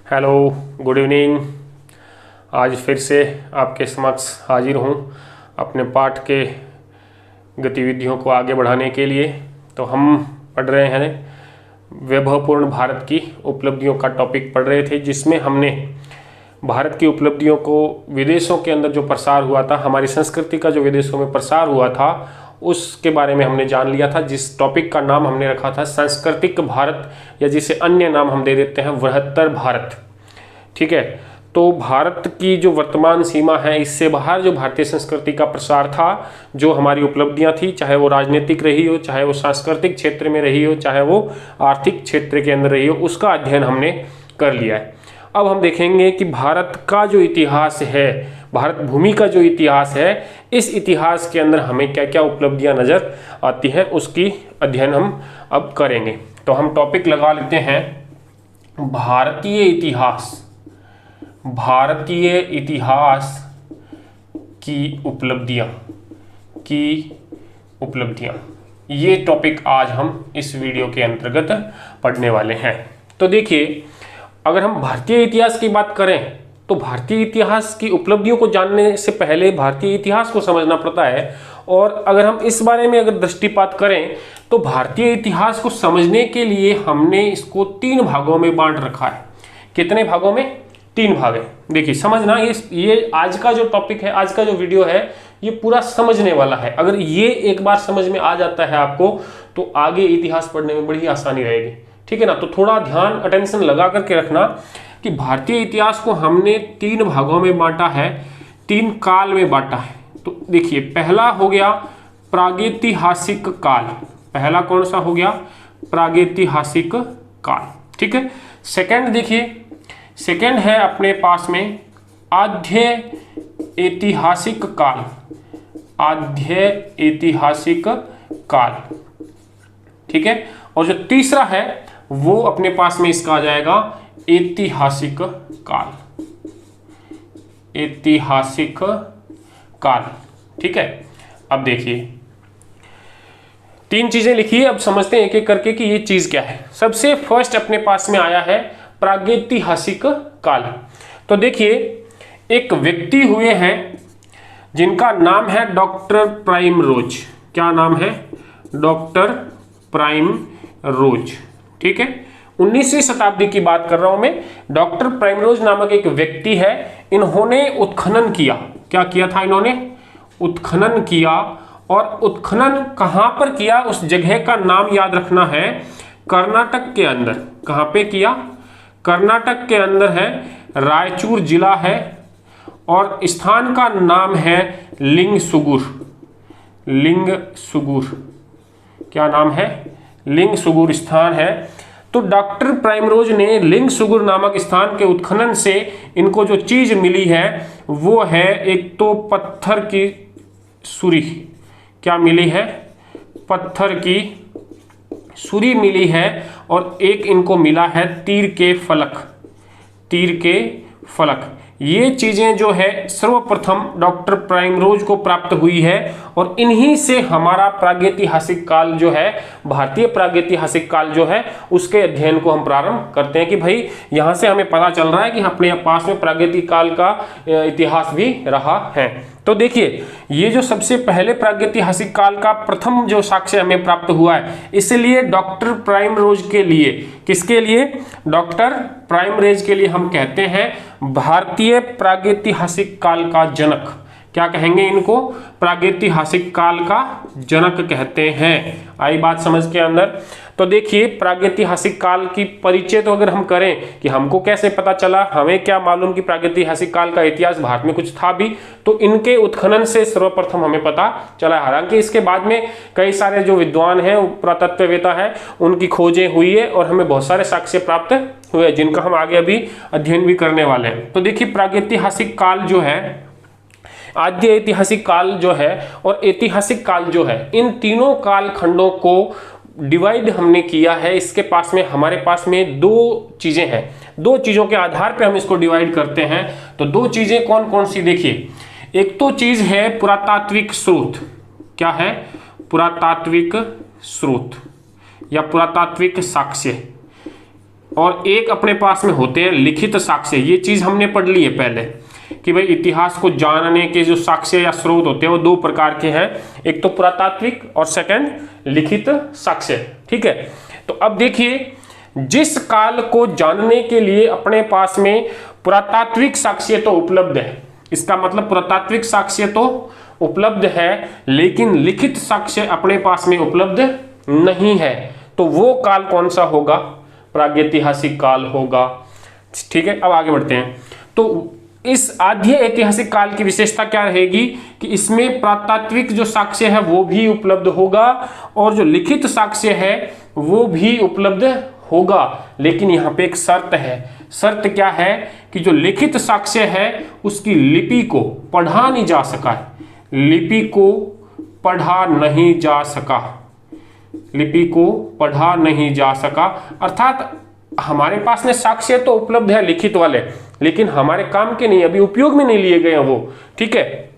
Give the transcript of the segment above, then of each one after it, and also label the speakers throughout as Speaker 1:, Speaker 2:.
Speaker 1: Hello, good evening. आज फिर से आपके समक्ष हाजिर हूँ अपने पाठ के गतिविधियों को आगे बढ़ाने के लिए। तो हम पढ़ रहे हैं वैभवपूर्ण भारत की उपलब्धियों का टॉपिक पढ़ रहे थे, जिसमें हमने भारत की उपलब्धियों को विदेशों के अंदर जो प्रसार हुआ था, हमारी संस्कृति का जो विदेशों में प्रसार हुआ था, उसके बारे में हमने जान लिया था। जिस टॉपिक का नाम हमने रखा था सांस्कृतिक भारत, या जिसे अन्य नाम हम दे देते हैं बृहत्तर भारत। ठीक है, तो भारत की जो वर्तमान सीमा है, इससे बाहर जो भारतीय संस्कृति का प्रसार था, जो हमारी उपलब्धियां थी, चाहे वो राजनीतिक रही हो, चाहे वो सांस्कृतिक क्षेत्र में रही हो, चाहे वो आर्थिक क्षेत्र के अंदर रही हो, उसका अध्ययन हमने कर लिया है। अब हम देखेंगे कि भारत का जो इतिहास है, भारत भूमि का जो इतिहास है, इस इतिहास के अंदर हमें क्या क्या उपलब्धियां नजर आती हैं, उसकी अध्ययन हम अब करेंगे। तो हम टॉपिक लगा लेते हैं भारतीय इतिहास। भारतीय इतिहास की उपलब्धियां, ये टॉपिक आज हम इस वीडियो के अंतर्गत पढ़ने वाले हैं। तो देखिए, अगर हम भारतीय इतिहास की बात करें तो भारतीय इतिहास की उपलब्धियों को जानने से पहले भारतीय इतिहास को समझना पड़ता है। और अगर हम इस बारे में अगर दृष्टिपात करें तो भारतीय इतिहास को समझने के लिए हमने इसको 3 भागों में बांट रखा है। कितने भागों में? 3 भाग है। देखिए, समझना, ये आज का जो टॉपिक है, आज का जो वीडियो है, ये पूरा समझने वाला है। अगर ये एक बार समझ में आ जाता है आपको, तो आगे इतिहास पढ़ने में बड़ी आसानी रहेगी। ठीक है ना? तो थोड़ा ध्यान, अटेंशन लगा करके रखना कि भारतीय इतिहास को हमने 3 भागों में बांटा है, 3 काल में बांटा है। तो देखिए, पहला हो गया प्रागैतिहासिक काल। पहला कौन सा हो गया? प्रागैतिहासिक काल। ठीक है। सेकंड देखिए, सेकंड है अपने पास में आद्य ऐतिहासिक काल। आद्य ऐतिहासिक काल। ठीक है। और जो तीसरा है वो अपने पास में इसका आ जाएगा ऐतिहासिक काल। ऐतिहासिक काल। ठीक है। अब देखिए, 3 चीजें लिखिए। अब समझते हैं एक एक करके कि ये चीज क्या है। सबसे फर्स्ट अपने पास में आया है प्रागैतिहासिक काल। तो देखिए, एक व्यक्ति हुए हैं जिनका नाम है डॉक्टर प्राइमरोज। क्या नाम है? Doctor primrose. ठीक है। 19वीं शताब्दी की बात कर रहा हूं मैं। डॉक्टर प्राइमरोज नामक एक व्यक्ति है। इन्होंने उत्खनन किया। क्या किया था इन्होंने? उत्खनन किया। और उत्खनन कहां पर किया, उस जगह का नाम याद रखना है, कर्नाटक के अंदर। कहां पे किया? कर्नाटक के अंदर है, रायचूर जिला है, और स्थान का नाम है लिंगसुगुर। लिंगसुगुर। क्या नाम है? लिंगसुगुर स्थान है। तो डॉक्टर प्राइमरोज ने लिंगसुगुर नामक स्थान के उत्खनन से इनको जो चीज मिली है वो है, एक तो पत्थर की सुरी। क्या मिली है? पत्थर की सुरी मिली है। और एक इनको मिला है तीर के फलक। तीर के फलक। ये चीजें जो है सर्वप्रथम डॉक्टर प्राइमरोज को प्राप्त हुई है। और इन्हीं से हमारा प्रागैतिहासिक काल जो है, भारतीय प्रागैतिहासिक काल जो है, उसके अध्ययन को हम प्रारंभ करते हैं कि भाई यहां से हमें पता चल रहा है कि अपने पास में प्रागैतिक काल का इतिहास भी रहा है। तो देखिए, ये जो सबसे पहले प्रागैतिहासिक काल का प्रथम जो साक्ष्य हमें प्राप्त हुआ है, इसलिए डॉक्टर प्राइमरोज के लिए, किसके लिए? डॉक्टर प्राइमरोज के लिए हम कहते हैं भारतीय प्रागैतिहासिक काल का जनक। क्या कहेंगे इनको? प्रागैतिहासिक काल का जनक कहते हैं। आई बात समझ के अंदर? तो देखिए, प्रागैतिहासिक काल की परिचय तो अगर हम करें कि हमको कैसे पता चला, हमें क्या मालूम कि प्रागैतिहासिक काल का इतिहास भारत में कुछ था भी, तो इनके उत्खनन से सर्वप्रथम हमें पता चला। हालांकि इसके बाद में कई सारे जो विद्वान हैं, पुरातत्ववेता है, उनकी खोजें हुई है और हमें बहुत सारे साक्ष्य प्राप्त हुए, जिनका हम आगे अभी अध्ययन भी करने वाले हैं। तो देखिए, प्रागैतिहासिक काल जो है, आद्य ऐतिहासिक काल जो है और ऐतिहासिक काल जो है, इन तीनों काल खंडों को डिवाइड हमने किया है। इसके पास में, हमारे पास में 2 चीजें हैं। 2 चीजों के आधार पे हम इसको डिवाइड करते हैं। तो 2 चीजें कौन कौन सी? देखिए, एक तो चीज है पुरातात्विक स्रोत। क्या है? पुरातात्विक स्रोत या पुरातात्विक साक्ष्य। और एक अपने पास में होते हैं लिखित साक्ष्य। ये चीज हमने पढ़ ली है पहले कि भाई इतिहास को जानने के जो साक्ष्य या स्रोत होते हैं वो दो प्रकार के हैं, एक तो पुरातात्विक और सेकंड लिखित साक्ष्य। ठीक है, तो अब देखिए जिस काल को जानने के लिए अपने पास में पुरातात्विक साक्ष्य तो उपलब्ध है, इसका मतलब पुरातात्विक साक्ष्य तो उपलब्ध है लेकिन लिखित साक्ष्य अपने पास में उपलब्ध नहीं है, तो वो काल कौन सा होगा? प्रागैतिहासिक काल होगा। ठीक है, अब आगे बढ़ते हैं। तो इस आद्य ऐतिहासिक काल की विशेषता क्या रहेगी कि इसमें पुरातात्विक जो साक्ष्य है वो भी उपलब्ध होगा और जो लिखित साक्ष्य है वो भी उपलब्ध होगा, लेकिन यहाँ पे एक शर्त है। शर्त क्या है कि जो लिखित साक्ष्य है उसकी लिपि को पढ़ा नहीं जा सका है, लिपि को पढ़ा नहीं जा सका, लिपि को पढ़ा नहीं जा सका, अर्थात हमारे पास में साक्ष्य तो उपलब्ध है लिखित वाले, लेकिन हमारे काम के नहीं, अभी उपयोग में नहीं लिए गए हैं वो। ठीक है,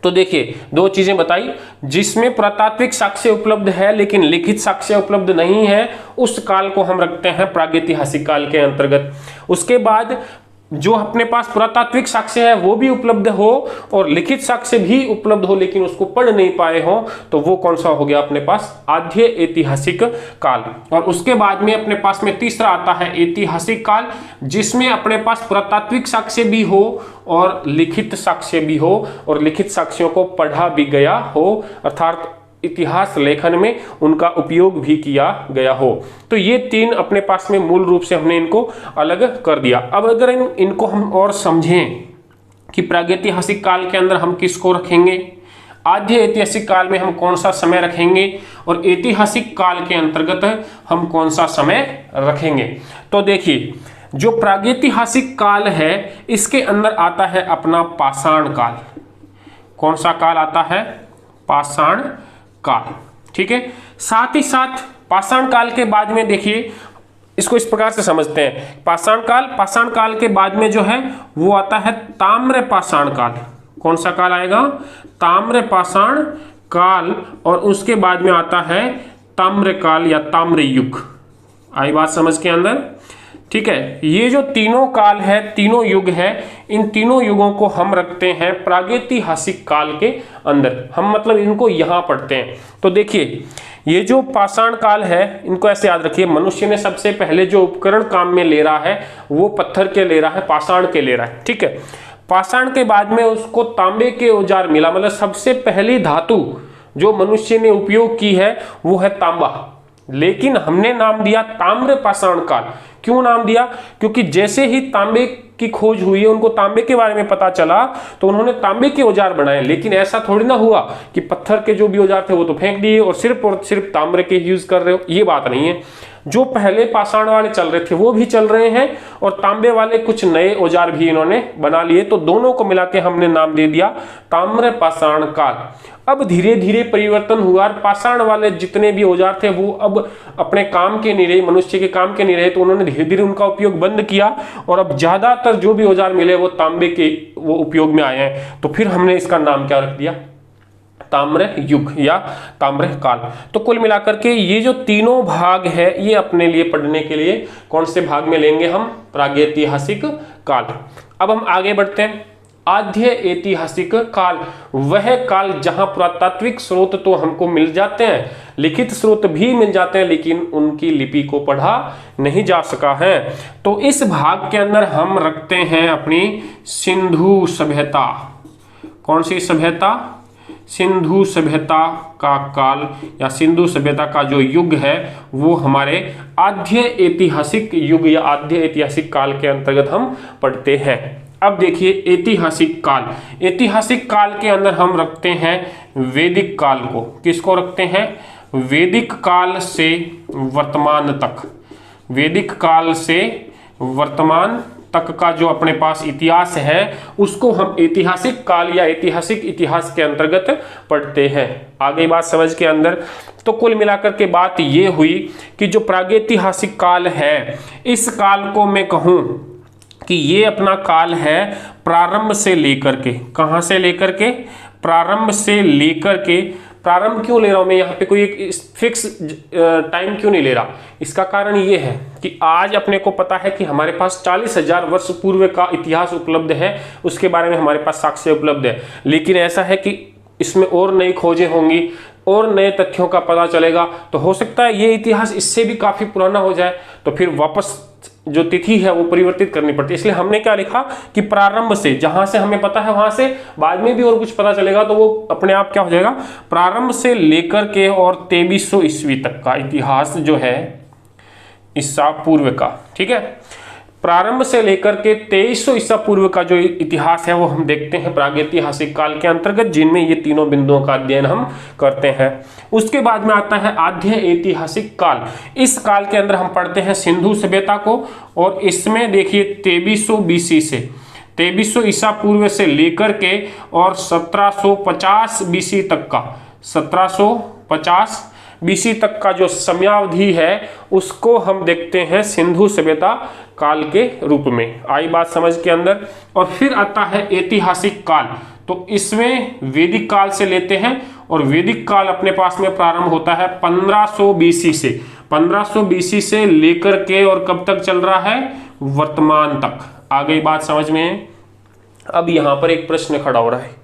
Speaker 1: तो देखिए दो चीजें बताई, जिसमें पुरातात्विक साक्ष्य उपलब्ध है लेकिन लिखित साक्ष्य उपलब्ध नहीं है, उस काल को हम रखते हैं प्रागैतिहासिक काल के अंतर्गत। उसके बाद जो अपने पास पुरातात्विक साक्ष्य है वो भी उपलब्ध हो और लिखित साक्ष्य भी उपलब्ध हो लेकिन उसको पढ़ नहीं पाए हो, तो वो कौन सा हो गया अपने पास? आद्य ऐतिहासिक काल। और उसके बाद में अपने पास में तीसरा आता है ऐतिहासिक काल, जिसमें अपने पास पुरातात्विक साक्ष्य भी हो और लिखित साक्ष्य भी हो और लिखित साक्ष्यों को पढ़ा भी गया हो, अर्थात इतिहास लेखन में उनका उपयोग भी किया गया हो। तो ये तीन अपने पास में मूल रूप से हमने इनको अलग कर दिया। अब अगर इनको हम और समझें कि प्रागैतिहासिक काल के अंदर हम किसको रखेंगे, आद्य ऐतिहासिक काल में हम कौन सा समय रखेंगे और ऐतिहासिक काल के अंतर्गत हम कौन सा समय रखेंगे, तो देखिए जो प्रागैतिहासिक काल है इसके अंदर आता है अपना पाषाण काल। कौन सा काल आता है? पाषाण काल। ठीक है, साथ ही साथ पाषाण काल के बाद में देखिए इसको इस प्रकार से समझते हैं, पाषाण काल के बाद में जो है वो आता है ताम्र पाषाण काल। कौन सा काल आएगा? ताम्र पाषाण काल। और उसके बाद में आता है ताम्र काल या ताम्र युग। आई बात समझ के अंदर? ठीक है, ये जो तीनों काल है, तीनों युग है, इन तीनों युगों को हम रखते हैं प्रागैतिहासिक काल के अंदर। हम मतलब इनको यहां पढ़ते हैं। तो देखिए ये जो पाषाण काल है इनको ऐसे याद रखिए, मनुष्य ने सबसे पहले जो उपकरण काम में ले रहा है वो पत्थर के ले रहा है, पाषाण के ले रहा है। ठीक है, पाषाण के बाद में उसको तांबे के औजार मिला, मतलब सबसे पहली धातु जो मनुष्य ने उपयोग की है वो है तांबा, लेकिन हमने नाम दिया ताम्र पाषाण काल। क्यों नाम दिया? क्योंकि जैसे ही तांबे की खोज हुई है, उनको तांबे के बारे में पता चला, तो उन्होंने तांबे के औजार बनाए। लेकिन ऐसा थोड़ी ना हुआ कि पत्थर के जो भी औजार थे वो तो फेंक दिए और सिर्फ तांबे के यूज कर रहे हो, ये बात नहीं है। जो पहले पाषाण वाले चल रहे थे वो भी चल रहे हैं और तांबे वाले कुछ नए औजार भी इन्होंने बना लिए, तो दोनों को मिला के हमने नाम दे दिया ताम्र पाषाण काल। अब धीरे धीरे परिवर्तन हुआ, पाषाण वाले जितने भी औजार थे वो अब अपने काम के नहीं रहे, मनुष्य के काम के नहीं रहे, तो उन्होंने धीरे धीरे उनका उपयोग बंद किया और अब ज्यादातर जो भी औजार मिले वो तांबे के वो उपयोग में आए हैं। तो फिर हमने इसका नाम क्या रख दिया? ताम्र युग या ताम्र काल। तो कुल मिलाकर के ये जो तीनों भाग है ये अपने लिए पढ़ने के लिए कौन से भाग में लेंगे हम? प्रागैतिहासिक काल। अब हम आगे बढ़ते हैं। आद्य ऐतिहासिक काल वह काल जहां पुरातात्विक स्रोत तो हमको मिल जाते हैं, लिखित स्रोत भी मिल जाते हैं, लेकिन उनकी लिपि को पढ़ा नहीं जा सका है। तो इस भाग के अंदर हम रखते हैं अपनी सिंधु सभ्यता। कौन सी सभ्यता? सिंधु सभ्यता का काल या सिंधु सभ्यता का जो युग है वो हमारे आद्य ऐतिहासिक युग या आद्य ऐतिहासिक काल के अंतर्गत हम पढ़ते हैं। अब देखिए ऐतिहासिक काल, ऐतिहासिक काल के अंदर हम रखते हैं वैदिक काल को। किसको रखते हैं? वैदिक काल से वर्तमान तक, वैदिक काल से वर्तमान तक का जो अपने पास इतिहास है उसको हम ऐतिहासिक काल या ऐतिहासिक इतिहास के अंतर्गत पढ़ते हैं। आगे बात समझ के अंदर? तो कुल मिलाकर के बात ये हुई कि जो प्रागैतिहासिक काल है इस काल को मैं कहूँ कि ये अपना काल है प्रारंभ से लेकर के, कहाँ से लेकर के? प्रारंभ से लेकर के प्रारंभ क्यों ले रहा हूं मैं यहाँ पे, कोई एक फिक्स टाइम क्यों नहीं ले रहा? इसका कारण ये है कि आज अपने को पता है कि हमारे पास 40,000 वर्ष पूर्व का इतिहास उपलब्ध है, उसके बारे में हमारे पास साक्ष्य उपलब्ध है। लेकिन ऐसा है कि इसमें और नई खोजें होंगी और नए तथ्यों का पता चलेगा, तो हो सकता है ये इतिहास इससे भी काफी पुराना हो जाए, तो फिर वापस जो तिथि है वो परिवर्तित करनी पड़ती है। इसलिए हमने क्या लिखा कि प्रारंभ से, जहां से हमें पता है वहां से बाद में भी और कुछ पता चलेगा तो वो अपने आप क्या हो जाएगा, प्रारंभ से लेकर के और 2300 ईस्वी तक का इतिहास जो है ईसा पूर्व का, ठीक है, प्रारंभ से लेकर के 2300 ईसा पूर्व का जो इतिहास है वो हम देखते हैं प्रागैतिहासिक काल के अंतर्गत, जिनमें ये तीनों बिंदुओं का अध्ययन हम करते हैं। उसके बाद में आता है आद्य ऐतिहासिक काल। इस काल के अंदर हम पढ़ते हैं सिंधु सभ्यता को, और इसमें देखिए 2300 बीसी से 2300 ईसा पूर्व से लेकर के और 1750 बीसी तक का, 1750 बीसी तक का जो समयावधि है उसको हम देखते हैं सिंधु सभ्यता काल के रूप में। आई बात समझ के अंदर। और फिर आता है ऐतिहासिक काल, तो इसमें वैदिक काल से लेते हैं, और वैदिक काल अपने पास में प्रारंभ होता है 1500 बीसी से, 1500 बीसी से लेकर के और कब तक चल रहा है, वर्तमान तक। आ गई बात समझ में? अब यहां पर एक प्रश्न खड़ा हो रहा है,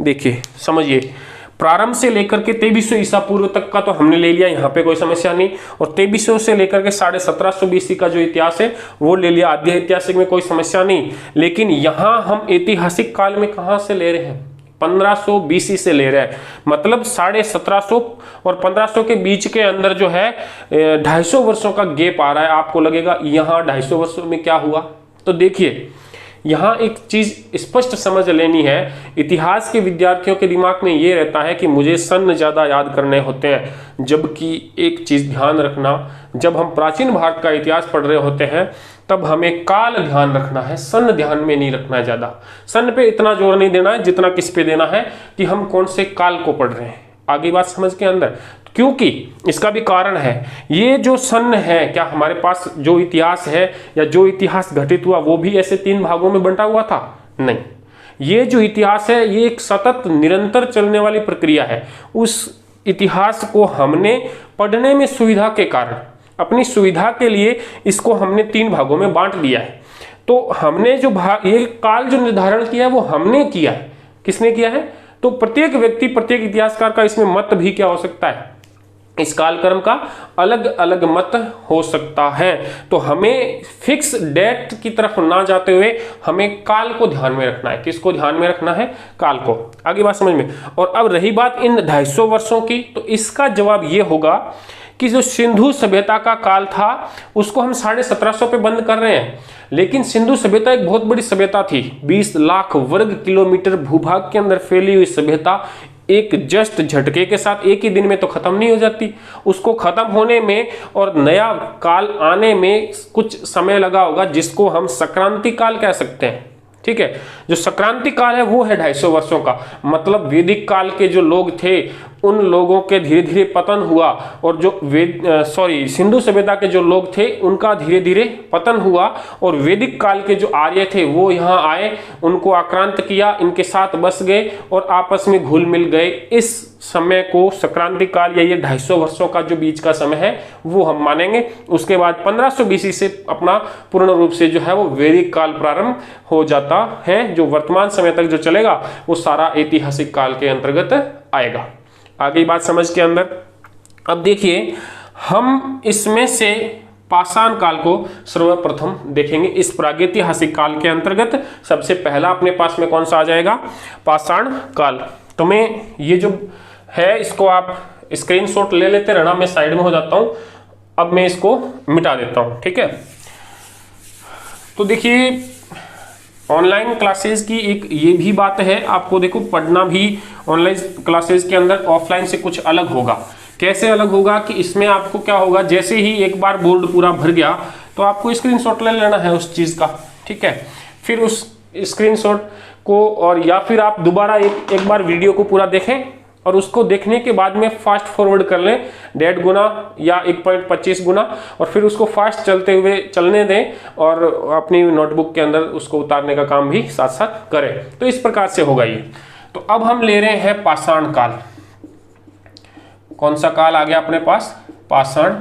Speaker 1: देखिए समझिए, प्रारंभ से लेकर के 2300 ईसा पूर्व तक का तो हमने ले लिया, यहाँ पे कोई समस्या नहीं, और 2300 से लेकर के 1750 बीसी का जो इतिहास है वो ले लिया, आद्य ऐतिहासिक में कोई समस्या नहीं। लेकिन यहाँ हम ऐतिहासिक काल में कहाँ से ले रहे हैं, 1500 बीसी से ले रहे हैं, मतलब 1750 और 1500 के बीच के अंदर जो है 250 वर्षों का गैप आ रहा है। आपको लगेगा यहाँ 250 वर्षों में क्या हुआ, तो देखिए यहाँ एक चीज स्पष्ट समझ लेनी है। इतिहास के विद्यार्थियों के दिमाग में ये रहता है कि मुझे सन ज्यादा याद करने होते हैं, जबकि एक चीज ध्यान रखना, जब हम प्राचीन भारत का इतिहास पढ़ रहे होते हैं तब हमें काल ध्यान रखना है, सन ध्यान में नहीं रखना है। ज्यादा सन पे इतना जोर नहीं देना है जितना किस पे देना है कि हम कौन से काल को पढ़ रहे हैं। आगे बात समझ के अंदर, क्योंकि इसका भी कारण है, ये जो सन है, क्या हमारे पास जो इतिहास है या जो इतिहास घटित हुआ वो भी ऐसे 3 भागों में बंटा हुआ था? नहीं, ये जो इतिहास है ये एक सतत निरंतर चलने वाली प्रक्रिया है। उस इतिहास को हमने पढ़ने में सुविधा के कारण, अपनी सुविधा के लिए इसको हमने 3 भागों में बांट दिया है। तो हमने जो ये काल जो निर्धारण किया है वो हमने किया है। किसने किया है? तो प्रत्येक व्यक्ति, प्रत्येक इतिहासकार का इसमें मत भी क्या हो सकता है, इस कालक्रम का अलग अलग मत हो सकता है। तो हमें फिक्स डेट की तरफ ना जाते हुए हमें काल को ध्यान में रखना है। किसको ध्यान में रखना है? काल को। आगे बात समझ में। और अब रही बात इन 250 वर्षों की, तो इसका जवाब ये होगा कि जो सिंधु सभ्यता का काल था उसको हम 1750 पे बंद कर रहे हैं, लेकिन सिंधु सभ्यता एक बहुत बड़ी सभ्यता थी। 20 लाख वर्ग किलोमीटर भूभाग के अंदर फैली हुई सभ्यता एक जस्ट झटके के साथ एक ही दिन में तो खत्म नहीं हो जाती। उसको खत्म होने में और नया काल आने में कुछ समय लगा होगा, जिसको हम संक्रांति काल कह सकते हैं। ठीक है, जो संक्रांति काल है वो है 250 वर्षों का। मतलब वैदिक काल के जो लोग थे उन लोगों के धीरे धीरे पतन हुआ, और जो सिंधु सभ्यता के जो लोग थे उनका धीरे धीरे पतन हुआ, और वैदिक काल के जो आर्य थे वो यहाँ आए, उनको आक्रांत किया, इनके साथ बस गए और आपस में घुल मिल गए। इस समय को संक्रांति काल या ये 250 वर्षों का जो बीच का समय है वो हम मानेंगे। उसके बाद 1500 बीसी से अपना पूर्ण रूप से जो है वो वैदिक काल प्रारंभ हो जाता है। जो वर्तमान समय तक जो चलेगा वो सारा ऐतिहासिक काल के अंतर्गत आएगा। आगे बात समझ के अंदर। अब देखिए, हम इसमें से पाषाण काल को सर्वप्रथम देखेंगे। इस प्रागैतिहासिक काल के अंतर्गत सबसे पहला अपने पास में कौन सा आ जाएगा? पाषाण काल। तो मैं ये जो है इसको आप स्क्रीनशॉट ले लेते रहना, मैं साइड में हो जाता हूं। अब मैं इसको मिटा देता हूं, ठीक है। तो देखिए, ऑनलाइन क्लासेस की एक ये भी बात है, आपको देखो पढ़ना भी ऑनलाइन क्लासेस के अंदर ऑफलाइन से कुछ अलग होगा। कैसे अलग होगा कि इसमें आपको क्या होगा, जैसे ही एक बार बोर्ड पूरा भर गया तो आपको स्क्रीनशॉट ले लेना है उस चीज का, ठीक है। फिर उस स्क्रीनशॉट को, और या फिर आप दोबारा एक बार वीडियो को पूरा देखें और उसको देखने के बाद में फास्ट फॉरवर्ड कर लें 1.5 गुना या 1.25 गुना, और फिर उसको फास्ट चलते हुए चलने दें और अपनी नोटबुक के अंदर उसको उतारने का काम भी साथ साथ करें। तो इस प्रकार से होगा ये। तो अब हम ले रहे हैं पाषाण काल। कौन सा काल आ गया अपने पास? पाषाण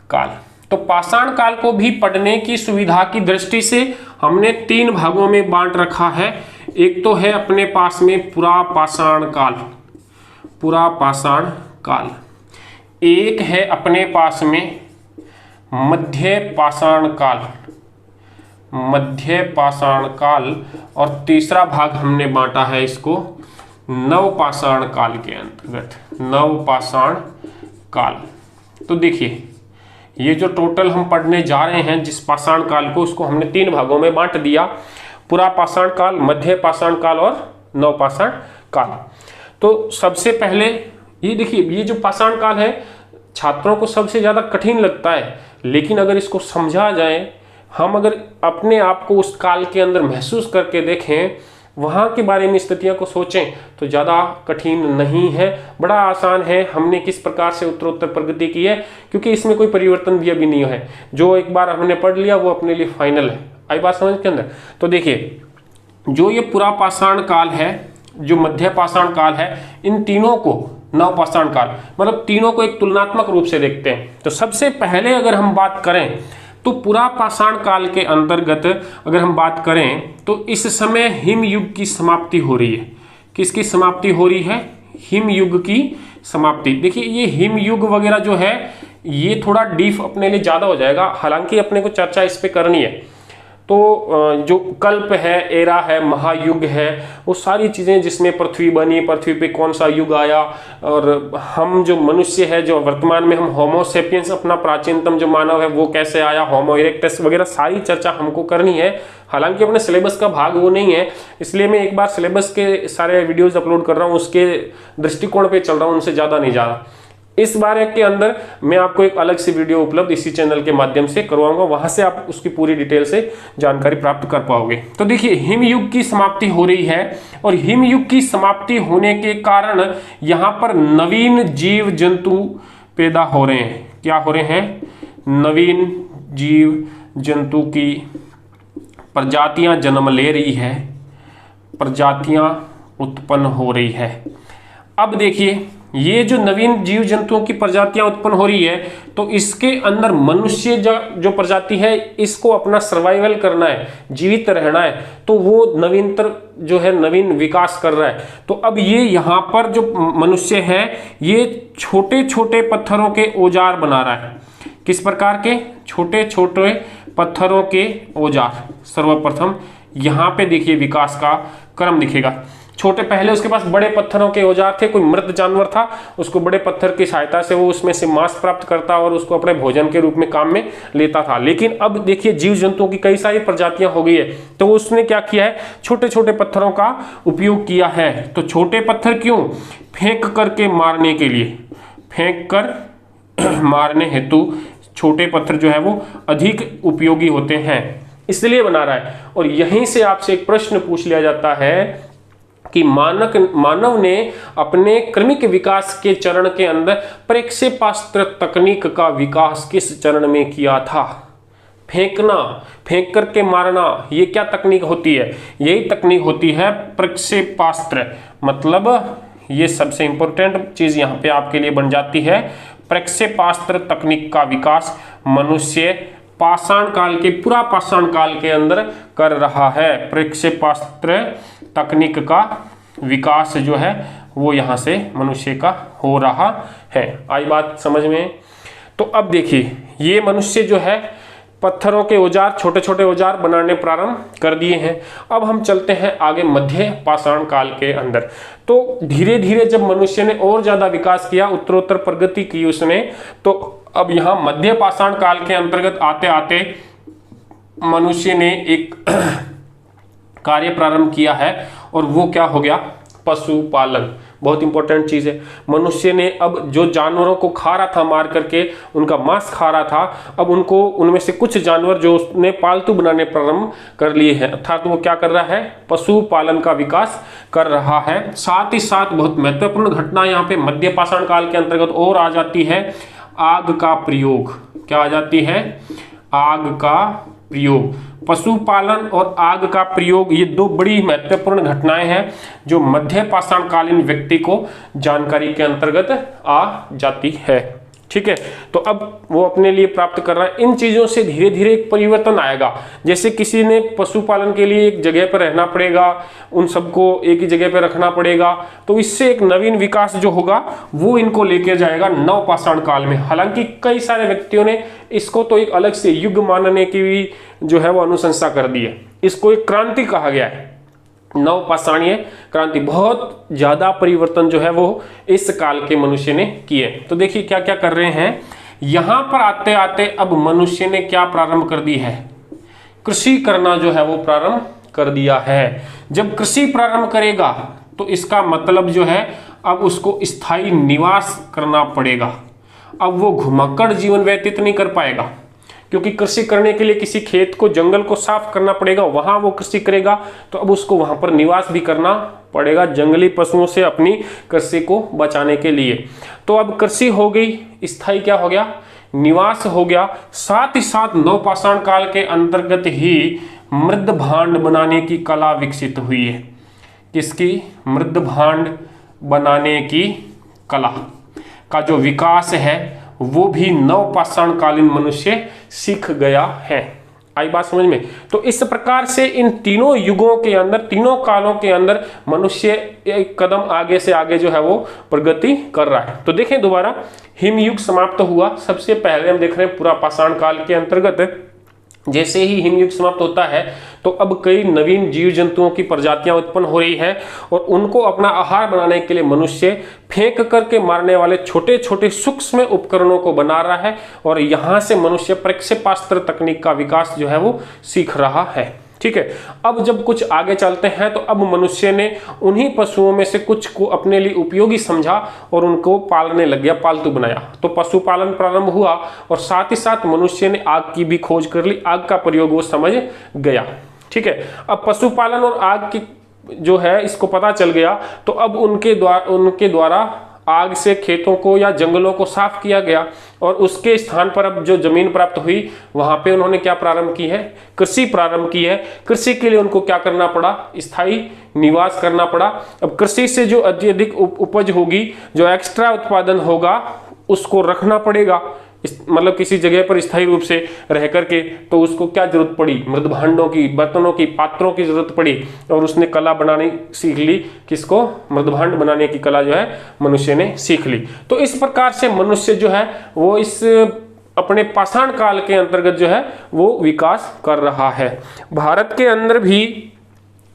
Speaker 1: काल। तो पाषाण काल को भी पढ़ने की सुविधा की दृष्टि से हमने 3 भागों में बांट रखा है। एक तो है अपने पास में पुरा पाषाण काल, पुरा पाषाण काल। एक है अपने पास में मध्य पाषाण काल, मध्य पाषाण काल। और तीसरा भाग हमने बांटा है इसको नवपाषाण काल के अंतर्गत, नवपाषाण काल। तो देखिए ये जो टोटल हम पढ़ने जा रहे हैं जिस पाषाण काल को, उसको हमने 3 भागों में बांट दिया, पुरा पाषाण काल, मध्य पाषाण काल और नवपाषाण काल। तो सबसे पहले ये देखिए, ये जो पाषाण काल है छात्रों को सबसे ज़्यादा कठिन लगता है, लेकिन अगर इसको समझा जाए, हम अगर अपने आप को उस काल के अंदर महसूस करके देखें, वहाँ के बारे में स्थितियों को सोचें, तो ज़्यादा कठिन नहीं है, बड़ा आसान है। हमने किस प्रकार से उत्तरोत्तर प्रगति की है, क्योंकि इसमें कोई परिवर्तन भी अभी नहीं है। जो एक बार हमने पढ़ लिया वो अपने लिए फाइनल है। आई बात समझ के अंदर? तो देखिए जो ये पुरा पाषाण काल है, जो मध्य पाषाण काल है, इन तीनों को नवपाषाण काल, मतलब तीनों को एक तुलनात्मक रूप से देखते हैं। तो सबसे पहले अगर हम बात करें तो पुरा पाषाण काल के अंतर्गत अगर हम बात करें तो इस समय हिम युग की समाप्ति हो रही है। किसकी समाप्ति हो रही है? हिम युग की समाप्ति। देखिए ये हिम युग वगैरह जो है ये थोड़ा डीप अपने लिए ज़्यादा हो जाएगा, हालांकि अपने को चर्चा इस पे करनी है। तो जो कल्प है, एरा है, महायुग है, वो सारी चीज़ें जिसमें पृथ्वी बनी, पृथ्वी पे कौन सा युग आया, और हम जो मनुष्य है, जो वर्तमान में हम होमो सेपियंस, अपना प्राचीनतम जो मानव है वो कैसे आया, होमो इरेक्टस वगैरह सारी चर्चा हमको करनी है। हालांकि अपने सिलेबस का भाग वो नहीं है, इसलिए मैं एक बार सिलेबस के सारे वीडियोज़ अपलोड कर रहा हूँ, उसके दृष्टिकोण पर चल रहा हूँ, उनसे ज़्यादा नहीं जा रहा। इस बारे के अंदर मैं आपको एक अलग से वीडियो उपलब्ध इसी चैनल के माध्यम से करवाऊंगा, वहां से आप उसकी पूरी डिटेल से जानकारी प्राप्त कर पाओगे। तो देखिए हिम युग की समाप्ति हो रही है, और हिम युग की समाप्ति होने के कारण यहाँ पर नवीन जीव जंतु पैदा हो रहे हैं। क्या हो रहे हैं? नवीन जीव जंतु की प्रजातियां जन्म ले रही है, प्रजातियां उत्पन्न हो रही है। अब देखिए ये जो नवीन जीव जंतुओं की प्रजातियां उत्पन्न हो रही है, तो इसके अंदर मनुष्य जो प्रजाति है, इसको अपना सर्वाइवल करना है, जीवित रहना है, तो वो नवीनतर जो है नवीन विकास कर रहा है। तो अब ये यहाँ पर जो मनुष्य है ये छोटे छोटे पत्थरों के औजार बना रहा है। किस प्रकार के? छोटे छोटे पत्थरों के औजार। सर्वप्रथम यहाँ पे देखिए विकास का क्रम दिखेगा। छोटे पहले उसके पास बड़े पत्थरों के औजार थे, कोई मृत जानवर था, उसको बड़े पत्थर की सहायता से वो उसमें से मांस प्राप्त करता और उसको अपने भोजन के रूप में काम में लेता था। लेकिन अब देखिए जीव जंतुओं की कई सारी प्रजातियां हो गई है, तो उसने क्या किया है? छोटे छोटे पत्थरों का उपयोग किया है। तो छोटे पत्थर क्यों? फेंक करके मारने के लिए, फेंक कर मारने हेतु छोटे पत्थर जो है वो अधिक उपयोगी होते हैं, इसलिए बना रहा है। और यहीं से आपसे एक प्रश्न पूछ लिया जाता है कि मानव ने अपने क्रमिक विकास के चरण के अंदर प्रक्षेपास्त्र तकनीक का विकास किस चरण में किया था? फेंकना, फेंक करके मारना, ये क्या तकनीक होती है? यही तकनीक होती है प्रक्षेपास्त्र। मतलब ये सबसे इंपॉर्टेंट चीज यहाँ पे आपके लिए बन जाती है। प्रक्षेपास्त्र तकनीक का विकास मनुष्य पाषाण काल के, पूरा पाषाण काल के अंदर कर रहा है। प्रक्षेपास्त्र तकनीक का विकास जो है वो यहाँ से मनुष्य का हो रहा है। आई बात समझ में? तो अब देखिए ये मनुष्य जो है पत्थरों के औजार, छोटे छोटे औजार बनाने प्रारंभ कर दिए हैं। अब हम चलते हैं आगे मध्य पाषाण काल के अंदर। तो धीरे धीरे जब मनुष्य ने और ज्यादा विकास किया, उत्तरोत्तर प्रगति की उसने, तो अब यहाँ मध्य पाषाण काल के अंतर्गत आते आते मनुष्य ने एक कार्य प्रारंभ किया है, और वो क्या हो गया? पशुपालन। बहुत इंपॉर्टेंट चीज है। मनुष्य ने अब जो जानवरों को खा रहा था, मार करके उनका मांस खा रहा था, अब उनको उनमें से कुछ जानवर जो उसने पालतू बनाने प्रारंभ कर लिए हैं, अर्थात वो क्या कर रहा है? पशुपालन का विकास कर रहा है। साथ ही साथ बहुत महत्वपूर्ण घटना यहाँ पे मध्य पाषाण काल के अंतर्गत और आ जाती है, आग का प्रयोग। क्या आ जाती है? आग का प्रयोग। पशुपालन और आग का प्रयोग, ये दो बड़ी महत्वपूर्ण घटनाएं हैं जो मध्य पाषाणकालीन व्यक्ति को जानकारी के अंतर्गत आ जाती है। ठीक है, तो अब वो अपने लिए प्राप्त कर रहा है। इन चीजों से धीरे धीरे एक परिवर्तन आएगा। जैसे किसी ने पशुपालन के लिए एक जगह पर रहना पड़ेगा, उन सबको एक ही जगह पर रखना पड़ेगा, तो इससे एक नवीन विकास जो होगा वो इनको लेकर जाएगा नवपाषाण काल में। हालांकि कई सारे व्यक्तियों ने इसको तो एक अलग से युग मानने की भी जो है वो अनुशंसा कर दी है। इसको एक क्रांति कहा गया है, नवपाषाणीय क्रांति। बहुत ज्यादा परिवर्तन जो है वो इस काल के मनुष्य ने किए। तो देखिए क्या क्या कर रहे हैं। यहां पर आते आते अब मनुष्य ने क्या प्रारंभ कर दी है, कृषि करना जो है वो प्रारंभ कर दिया है। जब कृषि प्रारंभ करेगा तो इसका मतलब जो है अब उसको स्थायी निवास करना पड़ेगा। अब वो घुमक्कड़ जीवन व्यतीत नहीं कर पाएगा, क्योंकि कृषि करने के लिए किसी खेत को, जंगल को साफ करना पड़ेगा, वहां वो कृषि करेगा, तो अब उसको वहां पर निवास भी करना पड़ेगा जंगली पशुओं से अपनी कृषि को बचाने के लिए। तो अब कृषि हो गई, स्थायी क्या हो गया, निवास हो गया। साथ ही साथ नवपाषाण काल के अंतर्गत ही मृद भांड बनाने की कला विकसित हुई है। किसकी, मृद भांड बनाने की कला का जो विकास है वो भी नवपाषाण कालीन मनुष्य सीख गया है। आई बात समझ में। तो इस प्रकार से इन तीनों युगों के अंदर, तीनों कालों के अंदर मनुष्य एक कदम आगे से आगे जो है वो प्रगति कर रहा है। तो देखें दोबारा, हिमयुग समाप्त हुआ। सबसे पहले हम देख रहे हैं पूरा पाषाण काल के अंतर्गत जैसे ही हिमयुग समाप्त होता है तो अब कई नवीन जीव जंतुओं की प्रजातियां उत्पन्न हो रही है और उनको अपना आहार बनाने के लिए मनुष्य फेंक करके मारने वाले छोटे छोटे सूक्ष्म उपकरणों को बना रहा है और यहां से मनुष्य प्रक्षेपास्त्र तकनीक का विकास जो है वो सीख रहा है। ठीक है, अब जब कुछ आगे चलते हैं तो अब मनुष्य ने उन्हीं पशुओं में से कुछ को अपने लिए उपयोगी समझा और उनको पालने लग गया, पालतू बनाया। तो पशुपालन प्रारंभ हुआ और साथ ही साथ मनुष्य ने आग की भी खोज कर ली, आग का प्रयोग वो समझ गया। ठीक है, अब पशुपालन और आग की जो है इसको पता चल गया तो अब उनके द्वारा आग से खेतों को या जंगलों को साफ किया गया और उसके स्थान पर अब जो जमीन प्राप्त हुई वहां पे उन्होंने क्या प्रारंभ की है, कृषि प्रारंभ की है। कृषि के लिए उनको क्या करना पड़ा, स्थायी निवास करना पड़ा। अब कृषि से जो अत्यधिक उपज होगी, जो एक्स्ट्रा उत्पादन होगा उसको रखना पड़ेगा, मतलब किसी जगह पर स्थायी रूप से रह करके। तो उसको क्या जरूरत पड़ी, मृद भांडों की, बर्तनों की, पात्रों की जरूरत पड़ी और उसने कला बनानी सीख ली। किसको, मृद भांड बनाने की कला जो है मनुष्य ने सीख ली। तो इस प्रकार से मनुष्य जो है वो इस अपने पाषाण काल के अंतर्गत जो है वो विकास कर रहा है। भारत के अंदर भी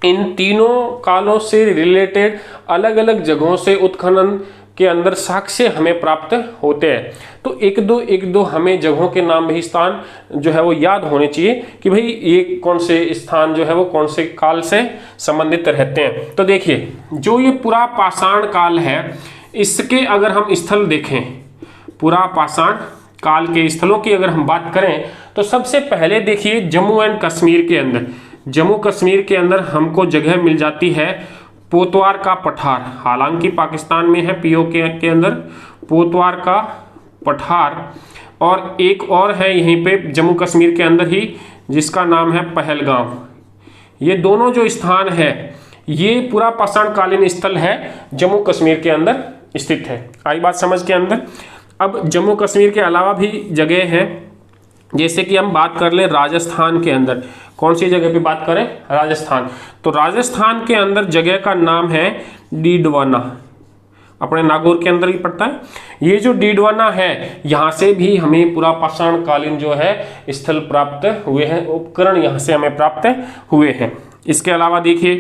Speaker 1: इन तीनों कालों से रिलेटेड अलग अलग जगहों से उत्खनन के अंदर साक्ष्य हमें प्राप्त होते हैं। तो एक दो हमें जगहों के नाम भी, स्थान जो है वो याद होने चाहिए कि भाई ये कौन से स्थान जो है वो कौन से काल से संबंधित रहते हैं। तो देखिए जो ये पूरा पाषाण काल है इसके अगर हम स्थल देखें, पूरा पाषाण काल के स्थलों की अगर हम बात करें तो सबसे पहले देखिए जम्मू एंड कश्मीर के अंदर, जम्मू कश्मीर के अंदर हमको जगह मिल जाती है पोतवार का पठार। हालांकि पाकिस्तान में है पीओके के अंदर पोतवार का पठार, और एक और है यहीं पे जम्मू कश्मीर के अंदर ही जिसका नाम है पहलगाम। ये दोनों जो स्थान है ये पूरा पाषाण कालीन स्थल है, जम्मू कश्मीर के अंदर स्थित है। आई बात समझ के अंदर। अब जम्मू कश्मीर के अलावा भी जगह है, जैसे कि हम बात कर लें राजस्थान के अंदर। कौन सी जगह पे बात करें, राजस्थान। तो राजस्थान के अंदर जगह का नाम है डीडवाना, अपने नागौर के अंदर ही पड़ता है। ये जो डीडवाना है यहाँ से भी हमें पूरा पाषाण कालीन जो है स्थल प्राप्त हुए हैं, उपकरण यहाँ से हमें प्राप्त हुए हैं। इसके अलावा देखिए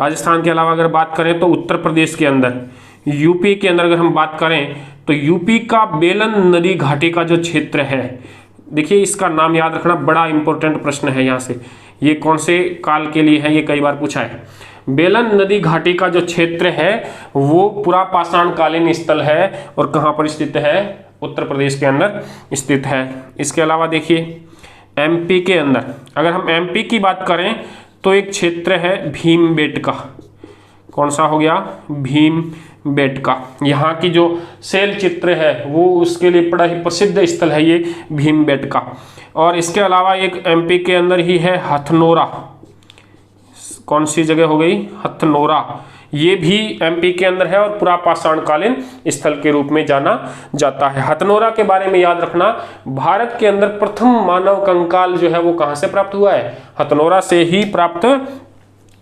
Speaker 1: राजस्थान के अलावा अगर बात करें तो उत्तर प्रदेश के अंदर, यूपी के अंदर अगर हम बात करें तो यूपी का बेलन नदी घाटी का जो क्षेत्र है, देखिए इसका नाम याद रखना, बड़ा इंपॉर्टेंट प्रश्न है यहाँ से। ये कौन से काल के लिए है, ये कई बार पूछा है। बेलन नदी घाटी का जो क्षेत्र है वो पूरा पाषाण कालीन स्थल है और कहाँ पर स्थित है, उत्तर प्रदेश के अंदर स्थित है। इसके अलावा देखिए एमपी के अंदर, अगर हम एमपी की बात करें तो एक क्षेत्र है भीमबेटका। कौन सा हो गया, भीम बेटका। यहाँ की जो शैल चित्र है वो उसके लिए बड़ा ही प्रसिद्ध स्थल है ये भीमबेटका। और इसके अलावा एक एमपी के अंदर ही है हथनोरा। कौन सी जगह हो गई? हथनोरा। ये भी एमपी के अंदर है और पुरापाषाण कालीन स्थल के रूप में जाना जाता है। हथनोरा के बारे में याद रखना, भारत के अंदर प्रथम मानव कंकाल जो है वो कहाँ से प्राप्त हुआ है? हथनोरा से ही प्राप्त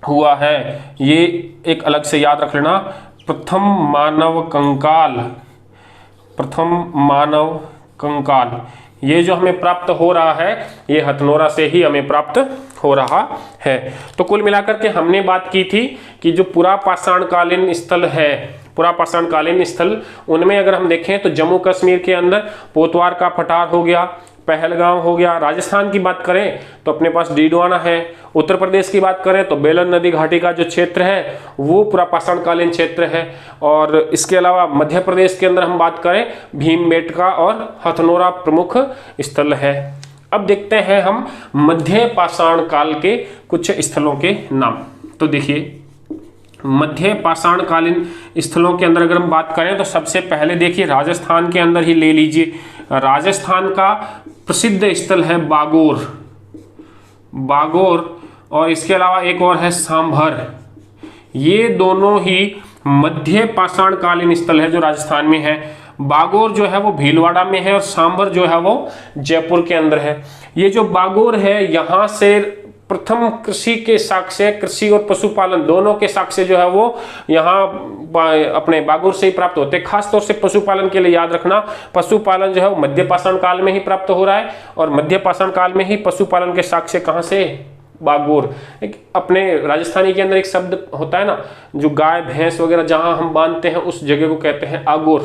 Speaker 1: हुआ है। ये एक अलग से याद रख लेना, प्रथम मानव कंकाल ये जो हमें प्राप्त हो रहा है ये हथनोरा से ही हमें प्राप्त हो रहा है। तो कुल मिलाकर के हमने बात की थी कि जो पुरापाषाणकालीन स्थल है, पुरापाषाणकालीन स्थल, उनमें अगर हम देखें तो जम्मू कश्मीर के अंदर पोतवार का पठार हो गया, पहलगांव हो गया। राजस्थान की बात करें तो अपने पास डीडवाना है। उत्तर प्रदेश की बात करें तो बेलन नदी घाटी का जो क्षेत्र है वो पुरापाषाणकालीन क्षेत्र है। और इसके अलावा मध्य प्रदेश के अंदर हम बात करें भीमबेटका और हथनोरा प्रमुख स्थल है। अब देखते हैं हम मध्य पाषाण काल के कुछ स्थलों के नाम। तो देखिए मध्य पाषाणकालीन स्थलों के अंदर अगर हम बात करें तो सबसे पहले देखिए राजस्थान के अंदर ही ले लीजिए। राजस्थान का प्रसिद्ध स्थल है बागोर और इसके अलावा एक और है सांभर। ये दोनों ही मध्य पाषाणकालीन स्थल है जो राजस्थान में है। बागोर जो है वो भीलवाड़ा में है और सांभर जो है वो जयपुर के अंदर है। ये जो बागोर है यहाँ से प्रथम कृषि के साक्ष्य, कृषि और पशुपालन दोनों के साक्ष्य जो है वो यहाँ अपने बागोर से ही प्राप्त होते हैं। खासतौर से पशुपालन के लिए याद रखना, पशुपालन जो है वो मध्य पाषाण काल में ही प्राप्त हो रहा है और मध्य पाषाण काल में ही पशुपालन के साक्ष्य कहाँ से? बागोर। अपने राजस्थानी के अंदर एक शब्द होता है ना, जो गाय भैंस वगैरह जहाँ हम बांधते हैं उस जगह को कहते हैं आगोर।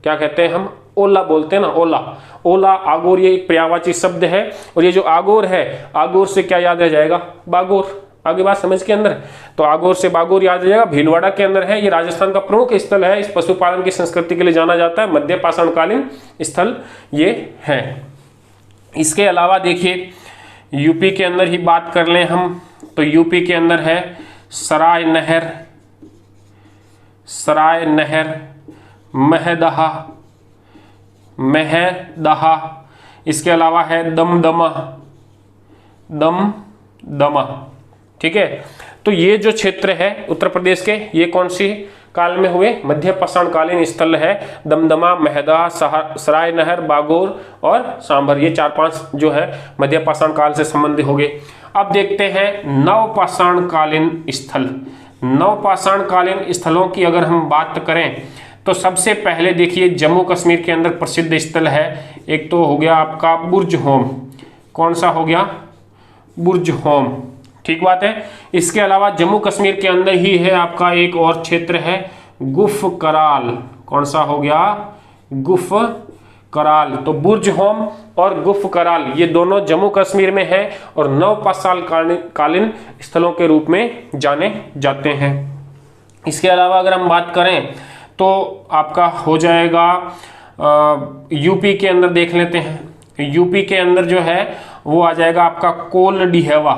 Speaker 1: क्या कहते हैं हम? ओला बोलते हैं ना, ओला आगोर, ये एक पर्यायवाची शब्द है। और ये जो आगोर है, आगोर से क्या याद रह जाएगा? बागोर। आगे बात समझ के अंदर, तो आगोर से बागोर याद रह जाएगा। भीलवाड़ा के अंदर है, ये राजस्थान का प्रमुख स्थल है। इस पशुपालन की संस्कृति के लिए जाना जाता है। मध्य पाषाणकालीन स्थल ये है। इसके अलावा देखिए यूपी के अंदर ही बात कर लें हम तो यूपी के अंदर है सराय नहर, महदहा, इसके अलावा है दमदमा। ठीक है, तो ये जो क्षेत्र है उत्तर प्रदेश के, ये कौन सी काल में हुए? मध्य पाषाणकालीन स्थल है। दमदमा, महदहा, सराय नहर, बागोर और सांभर, ये 4-5 जो है मध्य पाषाण काल से संबंधित हो गए। अब देखते हैं नवपाषाणकालीन स्थल। नवपाषाणकालीन स्थलों की अगर हम बात करें तो सबसे पहले देखिए जम्मू कश्मीर के अंदर प्रसिद्ध स्थल है। एक तो हो गया आपका बुर्ज होम। कौन सा हो गया? बुर्ज होम। ठीक बात है। इसके अलावा जम्मू कश्मीर के अंदर ही है आपका एक और क्षेत्र है गुफ कराल। कौन सा हो गया? गुफ कराल। तो बुर्ज होम और गुफ कराल ये दोनों जम्मू कश्मीर में है और नवपाषाणकालीन स्थलों के रूप में जाने जाते हैं। इसके अलावा अगर हम बात करें तो आपका हो जाएगा यूपी के अंदर देख लेते हैं। यूपी के अंदर जो है वो आ जाएगा आपका कोलडिहेवा।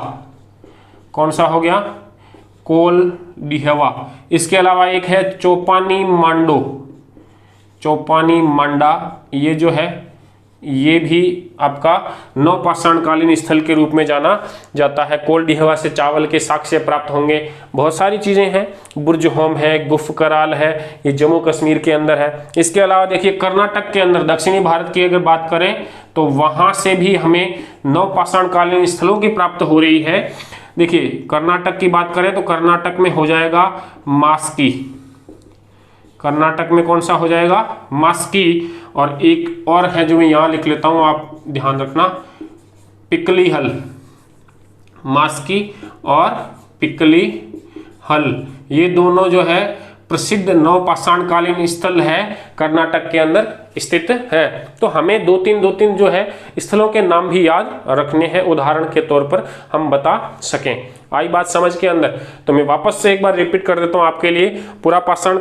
Speaker 1: कौन सा हो गया? कोलडिहेवा। इसके अलावा एक है चौपानी मांडा, ये जो है ये भी आपका नवपाषाणकालीन स्थल के रूप में जाना जाता है। कोलडिहेवा से चावल के साक्ष्य प्राप्त होंगे। बहुत सारी चीज़ें हैं, बुर्ज होम है, गुफ कराल है, ये जम्मू कश्मीर के अंदर है। इसके अलावा देखिए कर्नाटक के अंदर, दक्षिणी भारत की अगर बात करें तो वहाँ से भी हमें नवपाषाणकालीन स्थलों की प्राप्त हो रही है। देखिए कर्नाटक की बात करें तो कर्नाटक में हो जाएगा मास्की। कर्नाटक में कौन सा हो जाएगा? मास्की। और एक और है जो मैं यहाँ लिख लेता हूँ, आप ध्यान रखना, पिकली हल। मास्की और पिकली हल, ये दोनों जो है प्रसिद्ध नवपाषाणकालीन स्थल है, कर्नाटक के अंदर स्थित है। तो हमें दो तीन जो है स्थलों के नाम भी याद रखने हैं, उदाहरण के तौर पर हम बता सकें। आई बात समझ के अंदर? तो मैं वापस से एक बार रिपीट कर देता हूं आपके लिए। पाषाण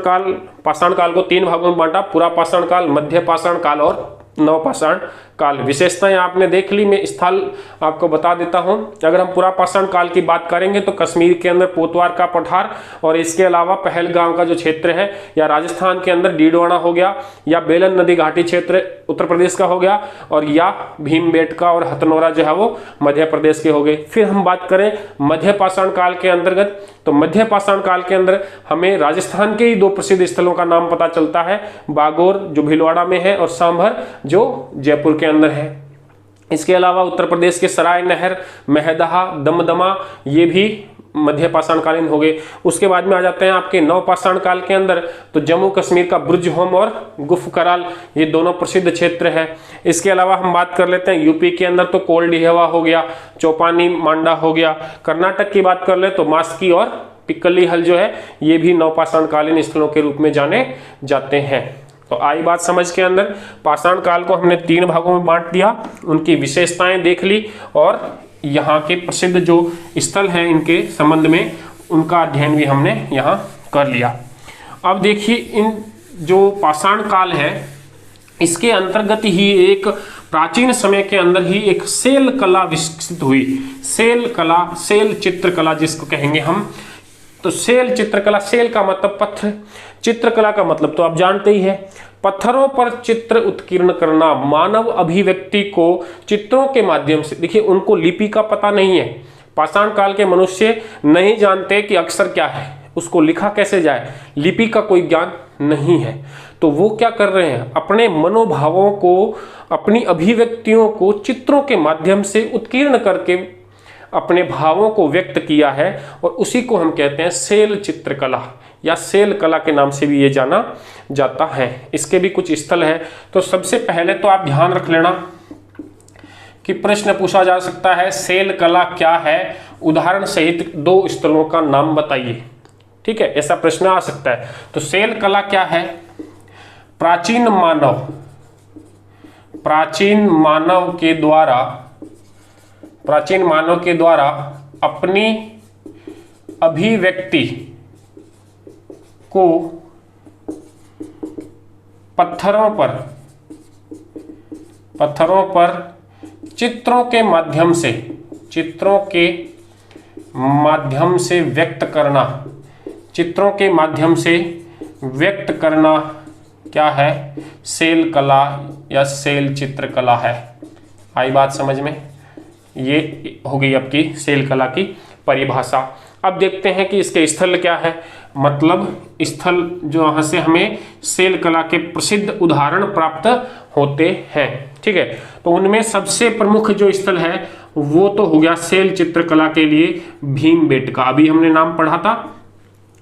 Speaker 1: काल को 3 भागों में बांटा: पुरापाषाण काल, मध्य पाषाण काल और नवपाषाण काल। विशेषताएं आपने देख ली, मैं स्थल आपको बता देता हूं। अगर हम पूरा पाषाण काल की बात करेंगे तो कश्मीर के अंदर पोतवार का पठार, और इसके अलावा पहलगाम का जो क्षेत्र है, या राजस्थान के अंदर डीडवाना हो गया, या बेलन नदी घाटी क्षेत्र उत्तर प्रदेश का हो गया, और या भीमबेटका और हथनोरा जो है वो मध्य प्रदेश के हो गए। फिर हम बात करें मध्य पाषाण काल के अंतर्गत, तो मध्य पाषाण काल के अंदर हमें राजस्थान के ही दो प्रसिद्ध स्थलों का नाम पता चलता है, बागोर जो भीलवाड़ा में है और सांभर जो जयपुर के अंदर है। इसके अलावा उत्तर प्रदेश के सराय नहर, महदहा, दमदमा, ये भी मध्य पाषाण कालीन हो गए। उसके बाद में आ जाते हैं आपके नव पाषाण काल के अंदर, तो जम्मू कश्मीर का बुर्ज होम और गुफ कराल, ये दोनों प्रसिद्ध क्षेत्र है। इसके अलावा हम बात कर लेते हैं यूपी के अंदर, तो कोल्डिहवा हो गया, चौपानी मांडा हो गया। कर्नाटक की बात कर ले तो मास्की और पिक्कली हल जो है ये भी नवपाषाण कालीन स्थलों के रूप में जाने जाते हैं। तो आई बात समझ के अंदर, पाषाण काल को हमने 3 भागों में बांट दिया, उनकी विशेषताएं देख ली, और यहाँ के प्रसिद्ध जो स्थल हैं इनके संबंध में उनका अध्ययन भी हमने यहाँ कर लिया। अब देखिए, इन जो पाषाण काल है इसके अंतर्गत ही एक प्राचीन समय के अंदर ही एक सेल कला विकसित हुई। सेल कला, सेल चित्रकला जिसको कहेंगे हम, तो सेल चित्रकला, सेल का मतलब पत्थर, चित्रकला का मतलब तो आप जानते ही है, पत्थरों पर चित्र उत्कीर्ण करना। मानव अभिव्यक्ति को चित्रों के माध्यम से, देखिए उनको लिपि का पता नहीं है, पाषाण काल के मनुष्य नहीं जानते कि अक्षर क्या है, उसको लिखा कैसे जाए, लिपि का कोई ज्ञान नहीं है। तो वो क्या कर रहे हैं, अपने मनोभावों को, अपनी अभिव्यक्तियों को चित्रों के माध्यम से उत्कीर्ण करके अपने भावों को व्यक्त किया है, और उसी को हम कहते हैं सेल चित्रकला या सेल कला के नाम से भी ये जाना जाता है। इसके भी कुछ स्थल है। तो सबसे पहले तो आप ध्यान रख लेना कि प्रश्न पूछा जा सकता है सेल कला क्या है, उदाहरण सहित 2 स्थलों का नाम बताइए। ठीक है, ऐसा प्रश्न आ सकता है। तो सेल कला क्या है, प्राचीन मानव के द्वारा अपनी अभिव्यक्ति को पत्थरों पर चित्रों के माध्यम से व्यक्त करना क्या है, सेल कला या सेल चित्रकला है। आई बात समझ में, ये हो गई आपकी सेल कला की परिभाषा। अब देखते हैं कि इसके स्थल क्या है, मतलब स्थल जो यहाँ से हमें सेल कला के प्रसिद्ध उदाहरण प्राप्त होते हैं। ठीक है, तो उनमें सबसे प्रमुख जो स्थल है वो तो हो गया सेल चित्रकला के लिए भीमबेटका। अभी हमने नाम पढ़ा था,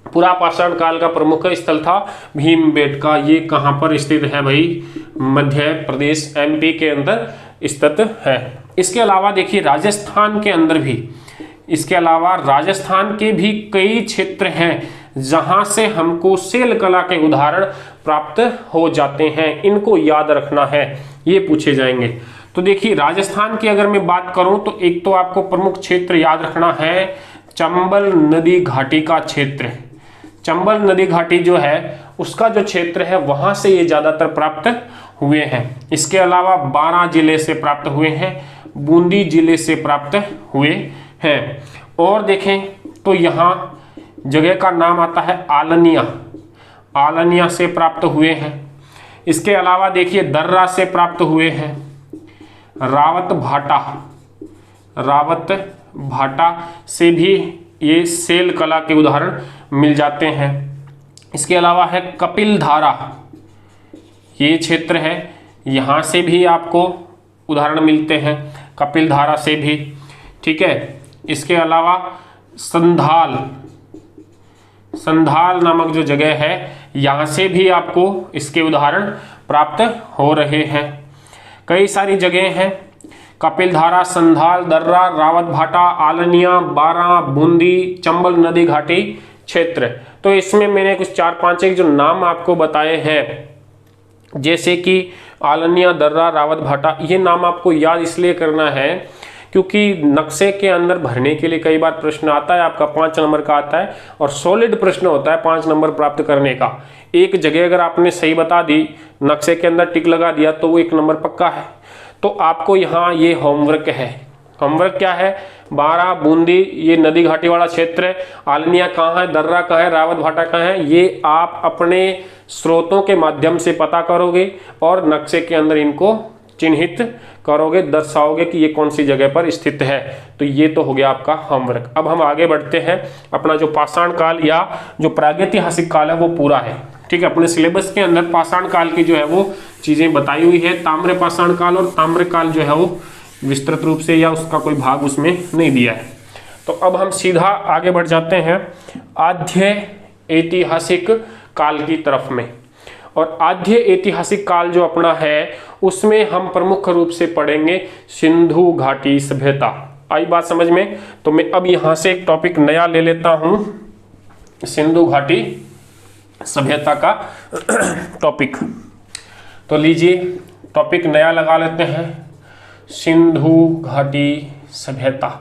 Speaker 1: पूरा पाषाण काल का प्रमुख स्थल था भीमबेटका। ये कहाँ पर स्थित है भाई, मध्य प्रदेश MP के अंदर स्थित है। इसके अलावा देखिए राजस्थान के भी कई क्षेत्र हैं जहां से हमको सेल कला के उदाहरण प्राप्त हो जाते हैं, इनको याद रखना है, ये पूछे जाएंगे। तो देखिए राजस्थान की अगर मैं बात करूं तो एक तो आपको प्रमुख क्षेत्र याद रखना है चंबल नदी घाटी का क्षेत्र। चंबल नदी घाटी जो है उसका जो क्षेत्र है वहां से ये ज्यादातर प्राप्त हुए हैं। इसके अलावा 12 जिले से प्राप्त हुए हैं, बूंदी जिले से प्राप्त हुए हैं। और देखें तो यहाँ जगह का नाम आता है आलनिया से प्राप्त हुए हैं। इसके अलावा देखिए दर्रा से प्राप्त हुए हैं, रावत भाटा से भी ये सेल कला के उदाहरण मिल जाते हैं। इसके अलावा है कपिल धारा, ये क्षेत्र है, यहाँ से भी आपको उदाहरण मिलते हैं कपिल धारा से भी। ठीक है, इसके अलावा संधाल नामक जो जगह है यहाँ से भी आपको इसके उदाहरण प्राप्त हो रहे हैं। कई सारी जगह हैं, कपिल धारा, संधाल, दर्रा, रावत भाटा, आलनिया, बारा, बूंदी, चंबल नदी घाटी क्षेत्र। तो इसमें मैंने कुछ 4-5 एक जो नाम आपको बताए हैं, जैसे कि आलनिया, दर्रा, रावत भाटा, ये नाम आपको याद इसलिए करना है क्योंकि नक्शे के अंदर भरने के लिए कई बार प्रश्न आता है, आपका 5 नंबर का आता है और सॉलिड प्रश्न होता है 5 नंबर प्राप्त करने का। एक जगह अगर आपने सही बता दी, नक्शे के अंदर टिक लगा दिया तो वो 1 नंबर पक्का है। तो आपको यहाँ ये होमवर्क है। होमवर्क क्या है, बारा, बूंदी, ये नदी घाटी वाला क्षेत्र है, आलनिया कहाँ है, दर्रा कहाँ है, रावत भाटा कहाँ है, ये आप अपने स्रोतों के माध्यम से पता करोगे और नक्शे के अंदर इनको चिन्हित करोगे, दर्शाओगे कि ये कौन सी जगह पर स्थित है। तो ये तो हो गया आपका होमवर्क। अब हम आगे बढ़ते हैं। अपना जो पाषाण काल या जो प्रागैतिहासिक काल है वो पूरा है, ठीक है। अपने सिलेबस के अंदर पाषाण काल की जो है वो चीजें बताई हुई है। ताम्र पाषाण काल और ताम्र काल जो है वो विस्तृत रूप से या उसका कोई भाग उसमें नहीं दिया है। तो अब हम सीधा आगे बढ़ जाते हैं आद्य ऐतिहासिक काल की तरफ में। और आद्य ऐतिहासिक काल जो अपना है उसमें हम प्रमुख रूप से पढ़ेंगे सिंधु घाटी सभ्यता। आई बात समझ में? तो मैं अब यहां से एक टॉपिक नया ले लेता हूं, सिंधु घाटी सभ्यता का टॉपिक। तो लीजिए टॉपिक नया लगा लेते हैं, सिंधु घाटी सभ्यता।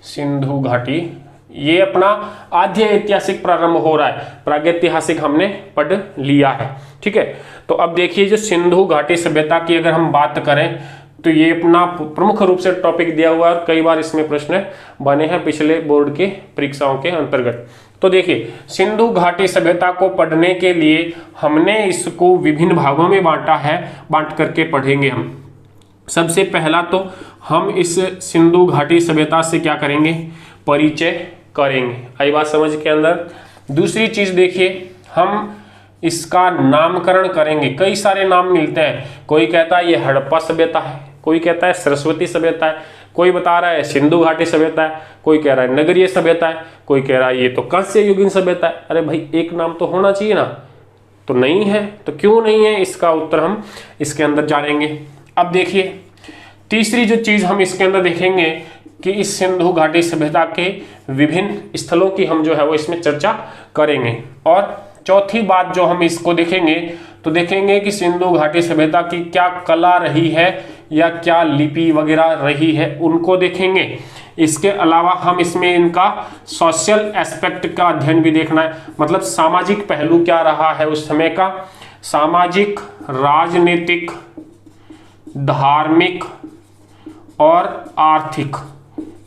Speaker 1: सिंधु घाटी ये अपना आद्य ऐतिहासिक प्रारंभ हो रहा है, प्रागैतिहासिक हमने पढ़ लिया है, ठीक है। तो अब देखिए जो सिंधु घाटी सभ्यता की अगर हम बात करें तो ये अपना प्रमुख रूप से टॉपिक दिया हुआ है और कई बार इसमें प्रश्न बने हैं पिछले बोर्ड के परीक्षाओं के अंतर्गत। तो देखिए सिंधु घाटी सभ्यता को पढ़ने के लिए हमने इसको विभिन्न भागों में बांटा है, बांट करके पढ़ेंगे हम। सबसे पहला तो हम इस सिंधु घाटी सभ्यता से क्या करेंगे, परिचय करेंगे। आई बात समझ के अंदर? दूसरी चीज देखिए हम इसका नामकरण करेंगे। कई सारे नाम मिलते हैं, कोई कहता है ये हड़प्पा सभ्यता है, कोई कहता है सरस्वती सभ्यता है, कोई बता रहा है सिंधु घाटी सभ्यता है, कोई कह रहा है नगरीय सभ्यता है, कोई कह रहा है ये तो कांस्य युगीन सभ्यता है। अरे भाई एक नाम तो होना चाहिए ना, तो नहीं है, तो क्यों नहीं है, इसका उत्तर हम इसके अंदर जानेंगे। अब देखिए तीसरी जो चीज हम इसके अंदर देखेंगे कि इस सिंधु घाटी सभ्यता के विभिन्न स्थलों की हम जो है वो इसमें चर्चा करेंगे। और चौथी बात जो हम इसको देखेंगे तो देखेंगे कि सिंधु घाटी सभ्यता की क्या कला रही है या क्या लिपि वगैरह रही है, उनको देखेंगे। इसके अलावा हम इसमें इनका सोशल एस्पेक्ट का अध्ययन भी देखना है, मतलब सामाजिक पहलू क्या रहा है उस समय का, सामाजिक, राजनीतिक, धार्मिक और आर्थिक,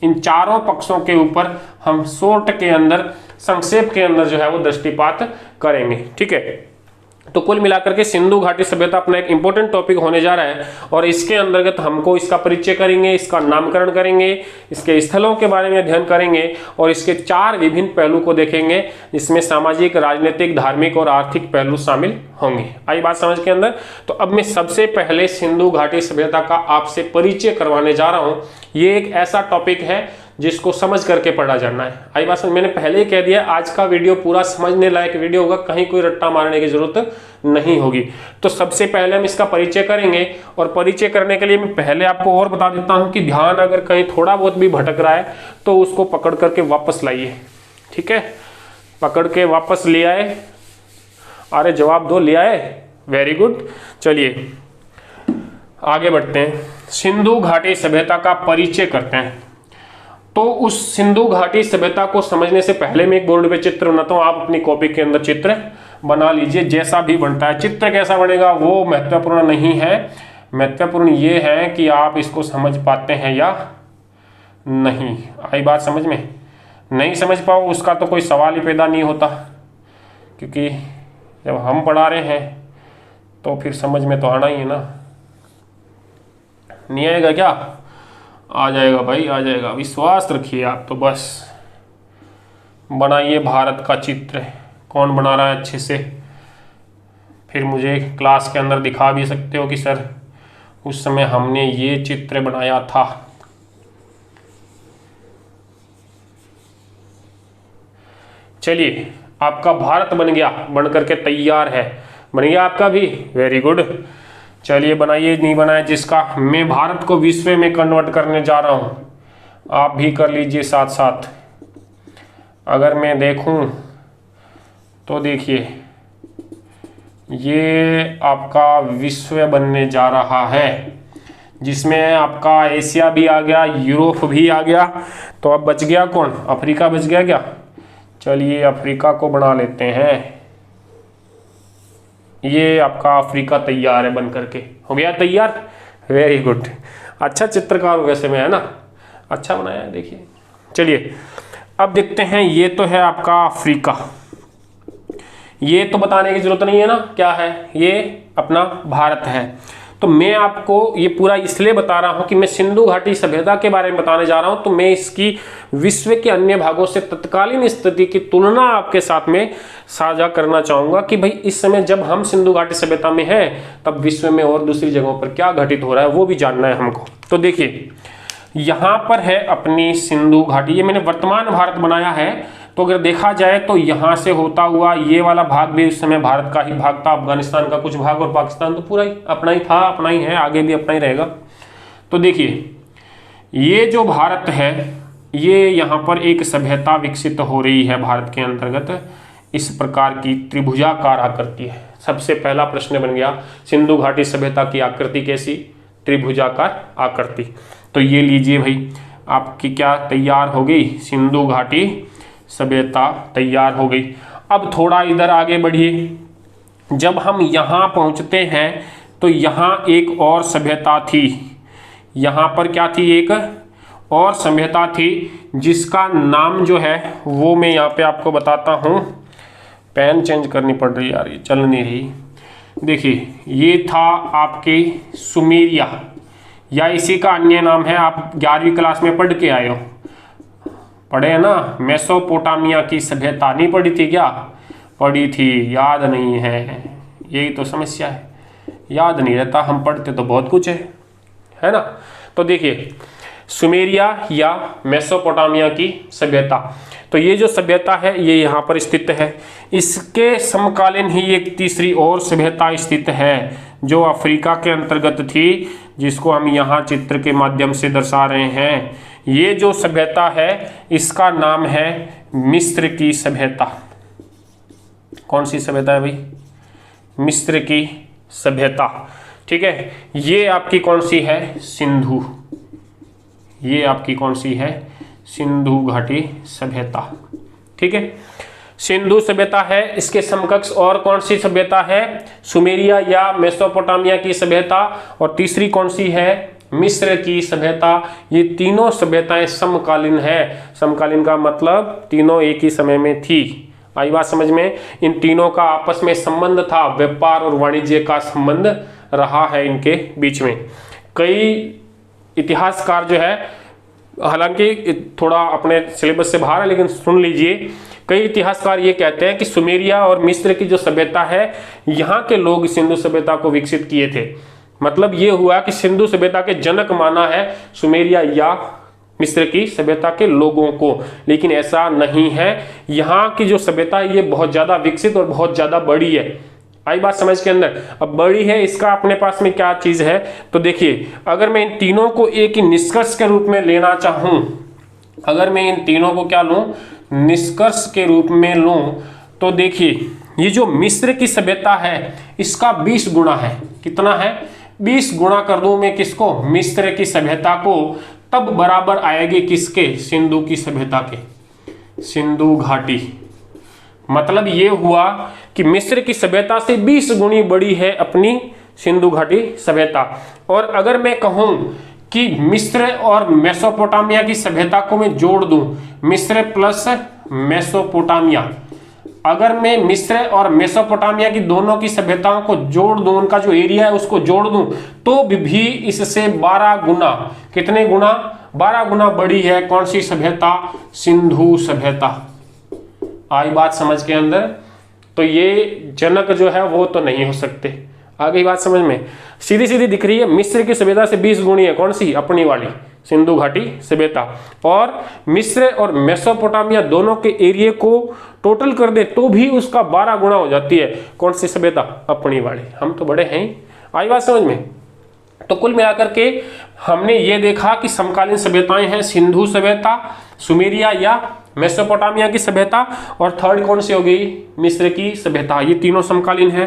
Speaker 1: इन चारों पक्षों के ऊपर हम शॉर्ट के अंदर, संक्षेप के अंदर जो है वो दृष्टिपात करेंगे, ठीक है। तो कुल मिलाकर के सिंधु घाटी सभ्यता अपना एक इंपॉर्टेंट टॉपिक होने जा रहा है और इसके अंतर्गत हमको इसका परिचय करेंगे, इसका नामकरण करेंगे, इसके स्थलों के बारे में अध्ययन करेंगे और इसके 4 विभिन्न पहलू को देखेंगे जिसमें सामाजिक, राजनीतिक, धार्मिक और आर्थिक पहलू शामिल होंगे। आई बात समझ के अंदर? तो अब मैं सबसे पहले सिंधु घाटी सभ्यता का आपसे परिचय करवाने जा रहा हूँ। ये एक ऐसा टॉपिक है जिसको समझ करके पढ़ा जाना है। आई बात समझ? मैंने पहले ही कह दिया आज का वीडियो पूरा समझने लायक वीडियो होगा, कहीं कोई रट्टा मारने की जरूरत नहीं होगी। तो सबसे पहले हम इसका परिचय करेंगे और परिचय करने के लिए मैं पहले आपको और बता देता हूं कि ध्यान अगर कहीं थोड़ा बहुत भी भटक रहा है तो उसको पकड़ करके वापस लाइए, ठीक है। पकड़ के वापस ले आए, अरे जवाब दो, ले आए, वेरी गुड। चलिए आगे बढ़ते हैं, सिंधु घाटी सभ्यता का परिचय करते हैं। तो उस सिंधु घाटी सभ्यता को समझने से पहले मैं एक बोर्ड पे चित्र बनाता हूँ, आप अपनी कॉपी के अंदर चित्र बना लीजिए जैसा भी बनता है। चित्र कैसा बनेगा वो महत्वपूर्ण नहीं है, महत्वपूर्ण ये है कि आप इसको समझ पाते हैं या नहीं। आई बात समझ में? नहीं समझ पाओ उसका तो कोई सवाल ही पैदा नहीं होता, क्योंकि जब हम पढ़ा रहे हैं तो फिर समझ में तो आना ही है ना। नहीं आएगा क्या? आ जाएगा भाई, आ जाएगा, विश्वास रखिए आप। तो बस बनाइए भारत का चित्र। कौन बना रहा है अच्छे से, फिर मुझे क्लास के अंदर दिखा भी सकते हो कि सर उस समय हमने ये चित्र बनाया था। चलिए आपका भारत बन गया, बन करके तैयार है। बन गया आपका भी, वेरी गुड। चलिए बनाइए, नहीं बनाए जिसका। मैं भारत को विश्व में कन्वर्ट करने जा रहा हूं, आप भी कर लीजिए साथ साथ। अगर मैं देखूं तो देखिए ये आपका विश्व बनने जा रहा है, जिसमें आपका एशिया भी आ गया, यूरोप भी आ गया। तो अब बच गया कौन? अफ्रीका बच गया क्या? चलिए अफ्रीका को बना लेते हैं। ये आपका अफ्रीका तैयार है, बन करके हो गया तैयार, वेरी गुड, अच्छा चित्रकार वैसे में, है ना, अच्छा बनाया है। देखिए चलिए अब देखते हैं, ये तो है आपका अफ्रीका, ये तो बताने की जरूरत नहीं है ना, क्या है, ये अपना भारत है। तो मैं आपको ये पूरा इसलिए बता रहा हूं कि मैं सिंधु घाटी सभ्यता के बारे में बताने जा रहा हूं, तो मैं इसकी विश्व के अन्य भागों से तत्कालीन स्थिति की तुलना आपके साथ में साझा करना चाहूंगा कि भाई इस समय जब हम सिंधु घाटी सभ्यता में हैं तब विश्व में और दूसरी जगहों पर क्या घटित हो रहा है वो भी जानना है हमको। तो देखिए यहां पर है अपनी सिंधु घाटी, ये मैंने वर्तमान भारत बनाया है। तो अगर देखा जाए तो यहां से होता हुआ ये वाला भाग भी उस समय भारत का ही भाग था, अफगानिस्तान का कुछ भाग, और पाकिस्तान तो पूरा ही अपना ही था, अपना ही है, आगे भी अपना ही रहेगा। तो देखिए ये जो भारत है, ये यहाँ पर एक सभ्यता विकसित हो रही है भारत के अंतर्गत, इस प्रकार की त्रिभुजाकार आकृति है। सबसे पहला प्रश्न बन गया, सिंधु घाटी सभ्यता की आकृति कैसी, त्रिभुजाकार आकृति। तो ये लीजिए भाई, आपकी क्या तैयार हो गई, सिंधु घाटी सभ्यता तैयार हो गई। अब थोड़ा इधर आगे बढ़िए, जब हम यहाँ पहुँचते हैं तो यहाँ एक और सभ्यता थी, यहाँ पर क्या थी, एक और सभ्यता थी जिसका नाम जो है वो मैं यहाँ पे आपको बताता हूँ। पेन चेंज करनी पड़ रही है यार, ये चल नहीं रही। देखिए ये था आपके सुमेरिया, या इसी का अन्य नाम है, आप 11वीं क्लास में पढ़ के आए हो, पढ़े है ना, मेसोपोटामिया की सभ्यता, नहीं पढ़ी थी क्या, पढ़ी थी, याद नहीं है, यही तो समस्या है, याद नहीं रहता, हम पढ़ते तो बहुत कुछ है ना। तो देखिए सुमेरिया या मेसोपोटामिया की सभ्यता, तो ये जो सभ्यता है ये यहाँ पर स्थित है। इसके समकालीन ही एक तीसरी और सभ्यता स्थित है जो अफ्रीका के अंतर्गत थी, जिसको हम यहाँ चित्र के माध्यम से दर्शा रहे हैं। ये जो सभ्यता है इसका नाम है मिस्र की सभ्यता। कौन सी सभ्यता है भाई, मिस्र की सभ्यता, ठीक है। ये आपकी कौन सी है, सिंधु, ये आपकी कौन सी है, सिंधु घाटी सभ्यता, ठीक है। सिंधु सभ्यता है, इसके समकक्ष और कौन सी सभ्यता है, सुमेरिया या मेसोपोटामिया की सभ्यता, और तीसरी कौन सी है, मिस्र की सभ्यता। ये तीनों सभ्यताएं समकालीन है, समकालीन का मतलब तीनों एक ही समय में थी। आई बात समझ में, इन तीनों का आपस में संबंध था, व्यापार और वाणिज्य का संबंध रहा है इनके बीच में। कई इतिहासकार जो है, हालांकि थोड़ा अपने सिलेबस से बाहर है लेकिन सुन लीजिए, कई इतिहासकार ये कहते हैं कि सुमेरिया और मिस्र की जो सभ्यता है, यहाँ के लोग सिंधु सभ्यता को विकसित किए थे। मतलब ये हुआ कि सिंधु सभ्यता के जनक माना है सुमेरिया या मिस्र की सभ्यता के लोगों को, लेकिन ऐसा नहीं है। यहाँ की जो सभ्यता है ये बहुत ज़्यादा विकसित और बहुत ज़्यादा बड़ी है। आई बात समझ के अंदर। अब बड़ी है, इसका अपने पास में क्या चीज़ है, तो देखिए अगर मैं इन तीनों को एक ही निष्कर्ष के रूप में लेना चाहूँ, अगर मैं इन तीनों को क्या लूँ, निष्कर्ष के रूप में लूँ, तो देखिए ये जो मिस्र की सभ्यता है इसका 20 गुना है। कितना है, 20 गुना कर दूं मैं किसको, मिस्र की सभ्यता को, तब बराबर आएगी किसके, सिंधु की सभ्यता के, सिंधु घाटी। मतलब ये हुआ कि मिस्र की सभ्यता से 20 गुनी बड़ी है अपनी सिंधु घाटी सभ्यता। और अगर मैं कहूं कि मिस्र और मेसोपोटामिया की सभ्यता को मैं जोड़ दूं, मिस्र प्लस मेसोपोटामिया, अगर मैं मिस्र और मेसोपोटामिया की दोनों की सभ्यताओं को जोड़ दूं, उनका जो एरिया है उसको जोड़ दूं, तो भी इससे 12 गुना, कितने गुना, 12 गुना बड़ी है कौन सी सभ्यता, सिंधु सभ्यता। आई बात समझ के अंदर। तो ये जनक जो है वो तो नहीं हो सकते। आ गई बात समझ में, सीधी सीधी दिख रही है। मिस्र की सभ्यता से 20 गुनी है कौन सी, अपनी वाली सिंधु घाटी सभ्यता। और मिस्र और मेसोपोटामिया दोनों के एरिया को टोटल कर दे तो भी उसका 12 गुना हो जाती है कौन सी सभ्यता, अपनी वाली। हम तो बड़े हैं। आई बात समझ में। तो कुल मिलाकर के हमने ये देखा कि समकालीन सभ्यताएं हैं सिंधु सभ्यता, सुमेरिया या मेसोपोटामिया की सभ्यता, और थर्ड कौन सी हो गई, मिस्र की सभ्यता। ये तीनों समकालीन है।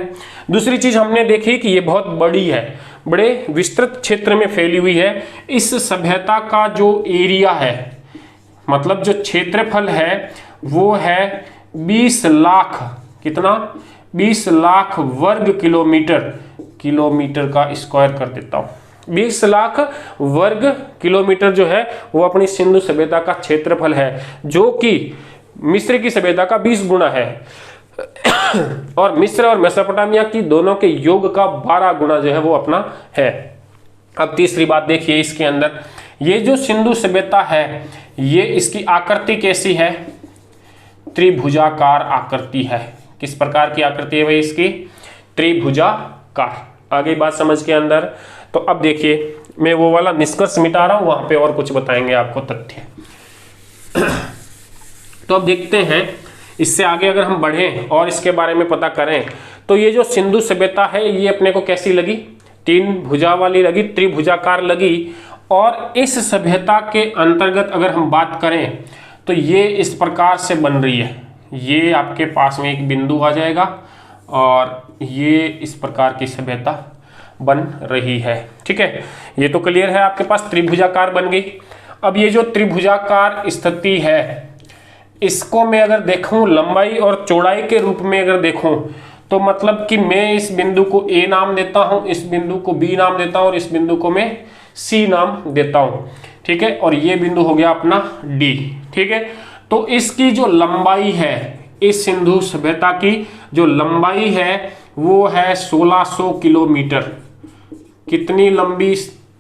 Speaker 1: दूसरी चीज हमने देखी कि ये बहुत बड़ी है, बड़े विस्तृत क्षेत्र में फैली हुई है। इस सभ्यता का जो एरिया है, मतलब जो क्षेत्रफल है, वो है 20 लाख, कितना, 20 लाख वर्ग किलोमीटर, किलोमीटर का स्क्वायर कर देता हूं, 20 लाख वर्ग किलोमीटर जो है वो अपनी सिंधु सभ्यता का क्षेत्रफल है, जो कि मिस्र की सभ्यता का 20 गुना है और मिस्र और मेसोपोटामिया की दोनों के योग का 12 गुना जो है वो अपना है। अब तीसरी बात देखिए इसके अंदर, ये जो सिंधु सभ्यता है ये इसकी आकृति कैसी है? त्रिभुजाकार आकृति है। किस प्रकार की आकृति है भाई इसकी? त्रिभुजाकार। आगे बात समझ के अंदर। तो अब देखिए मैं वो वाला निष्कर्ष मिटा रहा हूं, वहां पे और कुछ बताएंगे आपको तथ्य। तो अब देखते हैं इससे आगे अगर हम बढ़ें और इसके बारे में पता करें तो ये जो सिंधु सभ्यता है ये अपने को कैसी लगी? 3 भुजा वाली लगी, त्रिभुजाकार लगी। और इस सभ्यता के अंतर्गत अगर हम बात करें तो ये इस प्रकार से बन रही है। ये आपके पास में एक बिंदु आ जाएगा और ये इस प्रकार की सभ्यता बन रही है। ठीक है, ये तो क्लियर है आपके पास, त्रिभुजाकार बन गई। अब ये जो त्रिभुजाकार स्थिति है इसको मैं अगर देखूं लंबाई और चौड़ाई के रूप में अगर देखूं तो मतलब कि मैं इस बिंदु को A नाम देता हूं, इस बिंदु को B नाम देता हूं और इस बिंदु को मैं C नाम देता हूं। ठीक है, और ये बिंदु हो गया अपना D। ठीक है, तो इसकी जो लंबाई है, इस सिंधु सभ्यता की जो लंबाई है वो है 1600 किलोमीटर। कितनी लंबी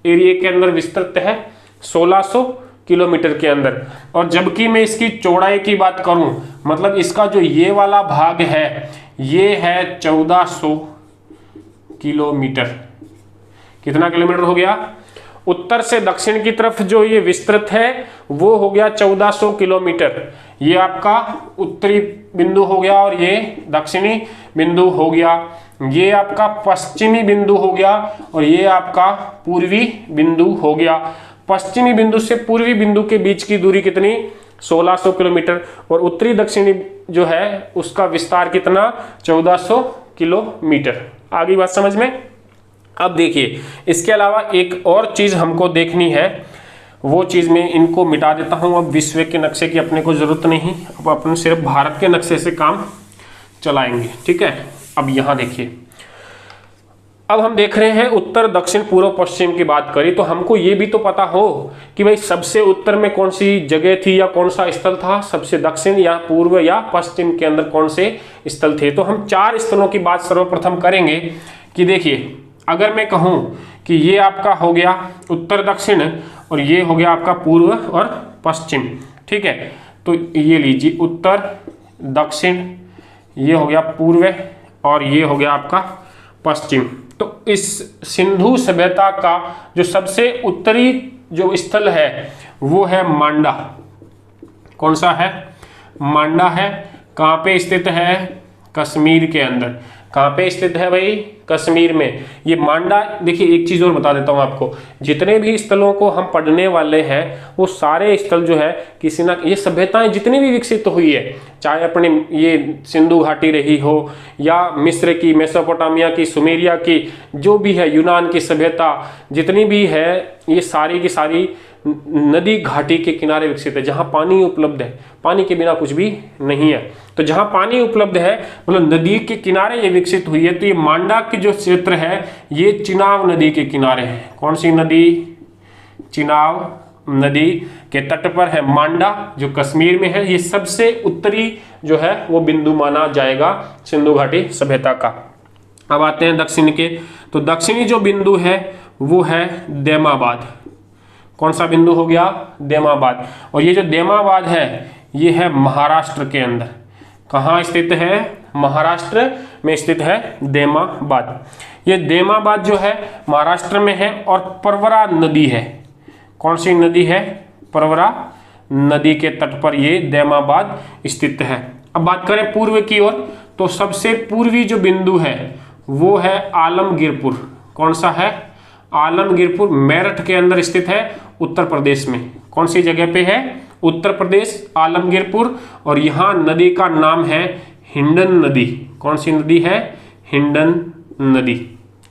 Speaker 1: एरिया के अंदर विस्तृत है? 1600 किलोमीटर के अंदर। और जबकि मैं इसकी चौड़ाई की बात करूं, मतलब इसका जो ये वाला भाग है ये है 1400 किलोमीटर। कितना किलोमीटर हो गया? उत्तर से दक्षिण की तरफ जो ये विस्तृत है वो हो गया 1400 किलोमीटर। ये आपका उत्तरी बिंदु हो गया और ये दक्षिणी बिंदु हो गया। ये आपका पश्चिमी बिंदु हो गया और ये आपका पूर्वी बिंदु हो गया। पश्चिमी बिंदु से पूर्वी बिंदु के बीच की दूरी कितनी? 1600 किलोमीटर। और उत्तरी दक्षिणी जो है उसका विस्तार कितना? 1400 किलोमीटर। आगे बात समझ में? अब देखिए इसके अलावा एक और चीज हमको देखनी है, वो चीज मैं इनको मिटा देता हूं। अब विश्व के नक्शे की अपने को जरूरत नहीं, अब अपन सिर्फ भारत के नक्शे से काम चलाएंगे। ठीक है, अब यहां देखिए, अब हम देख रहे हैं उत्तर दक्षिण पूर्व पश्चिम की बात करी तो हमको ये भी तो पता हो कि भाई सबसे उत्तर में कौन सी जगह थी या कौन सा स्थल था, सबसे दक्षिण या पूर्व या पश्चिम के अंदर कौन से स्थल थे। तो हम 4 स्थलों की बात सर्वप्रथम करेंगे कि देखिए अगर मैं कहूं कि ये आपका हो गया उत्तर दक्षिण और ये हो गया आपका पूर्व और पश्चिम। ठीक है, तो ये लीजिए उत्तर दक्षिण, ये हो गया पूर्व और ये हो गया आपका पश्चिम। तो इस सिंधु सभ्यता का जो सबसे उत्तरी जो स्थल है वो है मांडा। कौन सा है? मांडा है। कहाँ पे स्थित है? कश्मीर के अंदर। कहाँ पे स्थित है भाई? कश्मीर में। ये मांडा, देखिए एक चीज और बता देता हूँ आपको, जितने भी स्थलों को हम पढ़ने वाले हैं वो सारे स्थल जो है किसी ना, ये सभ्यताएं जितनी भी विकसित हुई है, चाहे अपने ये सिंधु घाटी रही हो या मिस्र की, मेसोपोटामिया की, सुमेरिया की, जो भी है यूनान की सभ्यता जितनी भी है, ये सारी की सारी नदी घाटी के किनारे विकसित है, जहां पानी उपलब्ध है। पानी के बिना कुछ भी नहीं है। तो जहां पानी उपलब्ध है मतलब नदी के किनारे ये विकसित हुई है। तो ये मांडा के जो क्षेत्र है ये चिनाब नदी के किनारे है। कौन सी नदी? चिनाब नदी के तट पर है मांडा, जो कश्मीर में है। ये सबसे उत्तरी जो है वो बिंदु माना जाएगा सिंधु घाटी सभ्यता का। अब आते हैं दक्षिण के। तो दक्षिणी जो बिंदु है वो है दैमाबाद। कौन सा बिंदु हो गया? दैमाबाद। और ये जो दैमाबाद है ये है महाराष्ट्र के अंदर। कहाँ स्थित है? महाराष्ट्र में स्थित है दैमाबाद। ये दैमाबाद जो है महाराष्ट्र में है और परवरा नदी है। कौन सी नदी है? परवरा नदी के तट पर ये दैमाबाद स्थित है। अब बात करें पूर्व की ओर, तो सबसे पूर्वी जो बिंदु है वो है आलमगीरपुर। कौन सा है? आलमगीरपुर मेरठ के अंदर स्थित है, उत्तर प्रदेश में। कौन सी जगह पे है? उत्तर प्रदेश, आलमगीरपुर। और यहाँ नदी का नाम है हिंडन नदी। कौन सी नदी है? हिंडन नदी।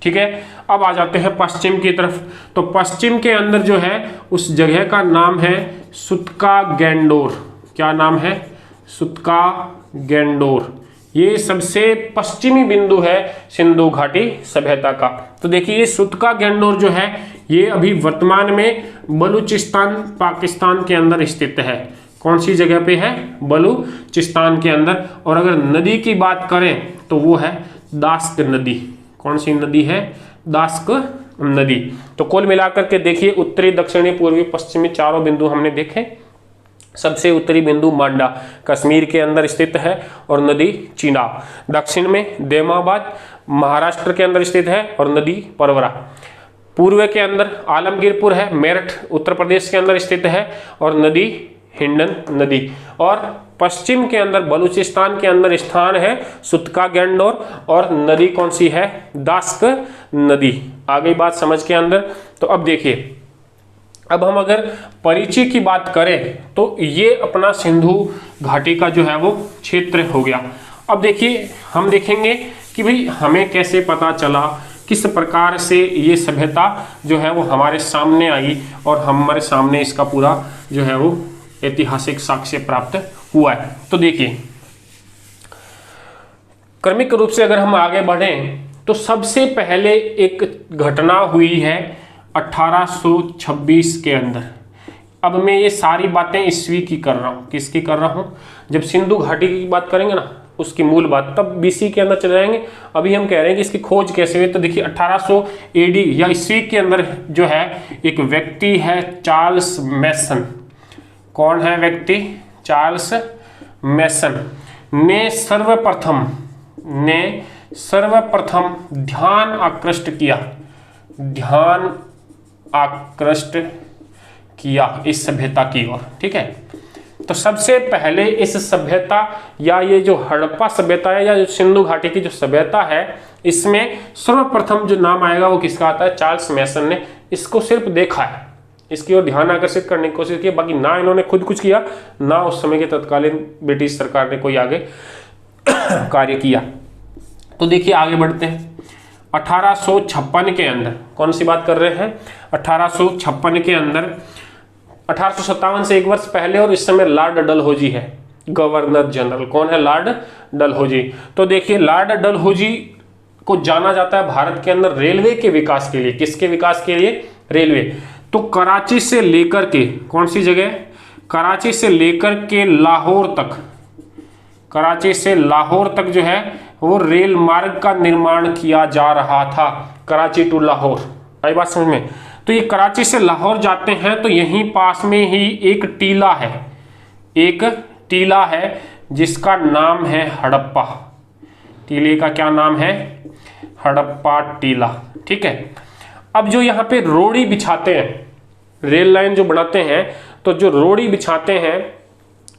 Speaker 1: ठीक है, अब आ जाते हैं पश्चिम की तरफ। तो पश्चिम के अंदर जो है उस जगह का नाम है सुतका गैंडोर। क्या नाम है? सुतका गैंडोर। ये सबसे पश्चिमी बिंदु है सिंधु घाटी सभ्यता का। तो देखिए ये सुतका गैंडोर जो है ये अभी वर्तमान में बलूचिस्तान पाकिस्तान के अंदर स्थित है। कौन सी जगह पे है? बलूचिस्तान के अंदर। और अगर नदी की बात करें तो वो है दास्क नदी। कौन सी नदी है? दास्क नदी। तो कुल मिलाकर के देखिए उत्तरी, दक्षिणी, पूर्वी, पश्चिमी चारों बिंदु हमने देखे। सबसे उत्तरी बिंदु मांडा कश्मीर के अंदर स्थित है और नदी चीनाब। दक्षिण में देमाबाद महाराष्ट्र के अंदर स्थित है और नदी परवरा। पूर्व के अंदर आलमगीरपुर है, मेरठ उत्तर प्रदेश के अंदर स्थित है और नदी हिंडन नदी। और पश्चिम के अंदर बलूचिस्तान के अंदर स्थान है सुतका गैंडोर और नदी कौन सी है? दास्क नदी। आ गई बात समझ के अंदर। तो अब देखिए, अब हम अगर परिचय की बात करें तो ये अपना सिंधु घाटी का जो है वो क्षेत्र हो गया। अब देखिए हम देखेंगे कि भाई हमें कैसे पता चला, किस प्रकार से ये सभ्यता जो है वो हमारे सामने आई और हमारे सामने इसका पूरा जो है वो ऐतिहासिक साक्ष्य प्राप्त हुआ है। तो देखिए क्रमिक रूप से अगर हम आगे बढ़ें तो सबसे पहले एक घटना हुई है 1826 के अंदर। अब मैं ये सारी बातें ईस्वी की कर रहा हूँ। किसकी कर रहा हूँ? जब सिंधु घाटी की बात करेंगे ना उसकी मूल बात, तब बीसी के अंदर चले जाएंगे। अभी हम कह रहे हैं कि इसकी खोज कैसे हुई। तो देखिए 1800 एडी या ईस्वी के अंदर जो है एक व्यक्ति है चार्ल्स मैसन। कौन है व्यक्ति? चार्ल्स मैसन ने सर्वप्रथम ध्यान आकृष्ट किया इस सभ्यता की ओर। ठीक है, तो सबसे पहले इस सभ्यता या ये जो हड़प्पा सभ्यता है या जो सिंधु घाटी की जो सभ्यता है, इसमें सर्वप्रथम जो नाम आएगा वो किसका आता है? चार्ल्स मैसन ने इसको सिर्फ देखा है, इसकी ओर ध्यान आकर्षित करने की कोशिश की। बाकी ना इन्होंने खुद कुछ किया, ना उस समय के तत्कालीन ब्रिटिश सरकार ने कोई आगे कार्य किया। तो देखिए आगे बढ़ते हैं। 1856 के अंदर, कौन सी बात कर रहे हैं? 1856 के अंदर, 1857 से एक वर्ष पहले, और इस समय लॉर्ड डलहौजी है गवर्नर जनरल। कौन है? लॉर्ड डलहौजी। तो देखिए लॉर्ड डलहौजी को जाना जाता है भारत के अंदर रेलवे के विकास के लिए। किसके विकास के लिए? रेलवे। तो कराची से लेकर के, कौन सी जगह? कराची से लेकर के लाहौर तक, कराची से लाहौर तक जो है वो रेल मार्ग का निर्माण किया जा रहा था। कराची टू लाहौर, आई बात समझ में? तो ये कराची से लाहौर जाते हैं तो यहीं पास में ही एक टीला है जिसका नाम है हड़प्पा। टीले का क्या नाम है? हड़प्पा टीला। ठीक है, अब जो यहाँ पे रोड़ी बिछाते हैं, रेल लाइन जो बनाते हैं, तो जो रोड़ी बिछाते हैं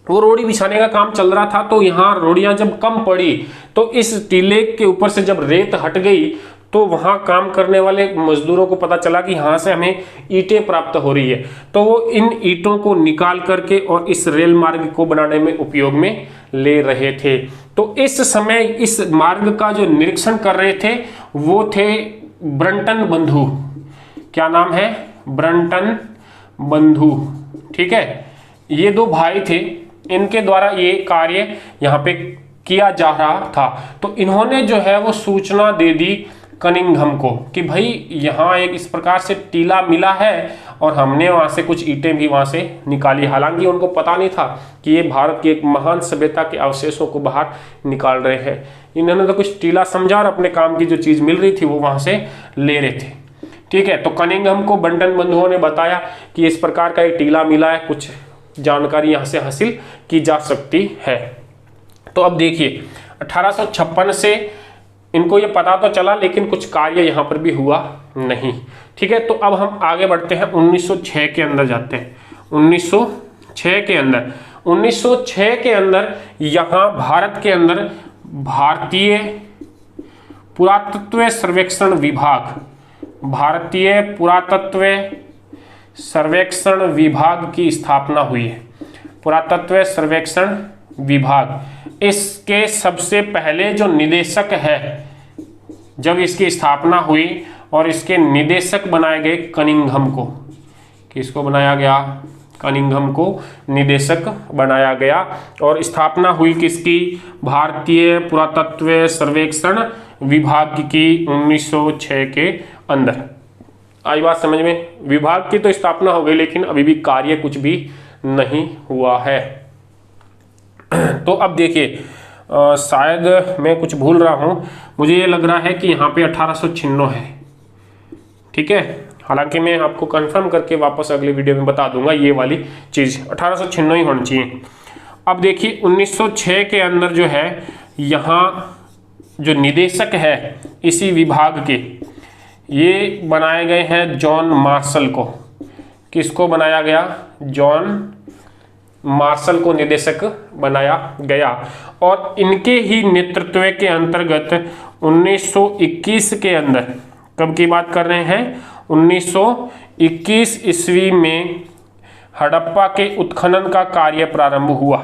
Speaker 1: वो रोड़ी बिछाने का काम चल रहा था। तो यहाँ रोड़ियां जब कम पड़ी तो इस टीले के ऊपर से जब रेत हट गई तो वहाँ काम करने वाले मजदूरों को पता चला कि यहाँ से हमें ईंटें प्राप्त हो रही है। तो वो इन ईंटों को निकाल करके और इस रेल मार्ग को बनाने में उपयोग में ले रहे थे। तो इस समय इस मार्ग का जो निरीक्षण कर रहे थे वो थे ब्रंटन बंधु। क्या नाम है? ब्रंटन बंधु। ठीक है, ये दो भाई थे, इनके द्वारा ये कार्य यहाँ पे किया जा रहा था। तो इन्होंने जो है वो सूचना दे दी कनिंघम को कि भाई यहाँ एक इस प्रकार से टीला मिला है और हमने वहाँ से कुछ ईंटें भी वहाँ से निकाली। हालांकि उनको पता नहीं था कि ये भारत की एक महान सभ्यता के अवशेषों को बाहर निकाल रहे हैं। इन्होंने तो कुछ टीला समझा और अपने काम की जो चीज़ मिल रही थी वो वहाँ से ले रहे थे। ठीक है, तो कनिंघम को ब्रंटन बंधुओं ने बताया कि इस प्रकार का एक टीला मिला है, कुछ जानकारी यहाँ से हासिल की जा सकती है। तो अब देखिए 1856 से इनको ये पता तो चला लेकिन कुछ कार्य यहाँ पर भी हुआ नहीं। ठीक है, तो अब हम आगे बढ़ते हैं 1906 के अंदर जाते हैं। 1906 के अंदर यहाँ भारत के अंदर भारतीय पुरातत्व सर्वेक्षण विभाग की स्थापना हुई है। पुरातत्व सर्वेक्षण विभाग, इसके सबसे पहले जो निदेशक है, जब इसकी स्थापना हुई और इसके निदेशक बनाए गए कनिंघम को। किसको बनाया गया? कनिंघम को निदेशक बनाया गया। और स्थापना हुई किसकी? भारतीय पुरातत्व सर्वेक्षण विभाग की 1906 के अंदर। आई बात समझ में? विभाग की तो स्थापना हो गई, लेकिन अभी भी कार्य कुछ भी नहीं हुआ है। तो अब देखिए, शायद मैं कुछ भूल रहा हूं, मुझे ये लग रहा है कि यहाँ पे 1896 है। ठीक है, हालांकि मैं आपको कंफर्म करके वापस अगले वीडियो में बता दूंगा, ये वाली चीज़ 1896 ही होनी चाहिए। अब देखिए 1906 के अंदर जो है, यहाँ जो निदेशक है इसी विभाग के, ये बनाए गए हैं जॉन मार्शल को। किसको बनाया गया? जॉन मार्शल को निदेशक बनाया गया। और इनके ही नेतृत्व के अंतर्गत 1921 के अंदर, कब की बात कर रहे हैं? 1921 ईस्वी में हड़प्पा के उत्खनन का कार्य प्रारंभ हुआ।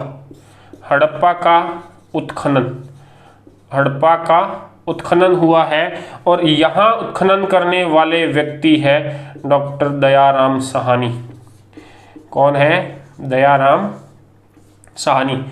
Speaker 1: हड़प्पा का उत्खनन हुआ है। और यहाँ उत्खनन करने वाले व्यक्ति है डॉक्टर दयाराम साहनी। कौन है? दयाराम साहनी।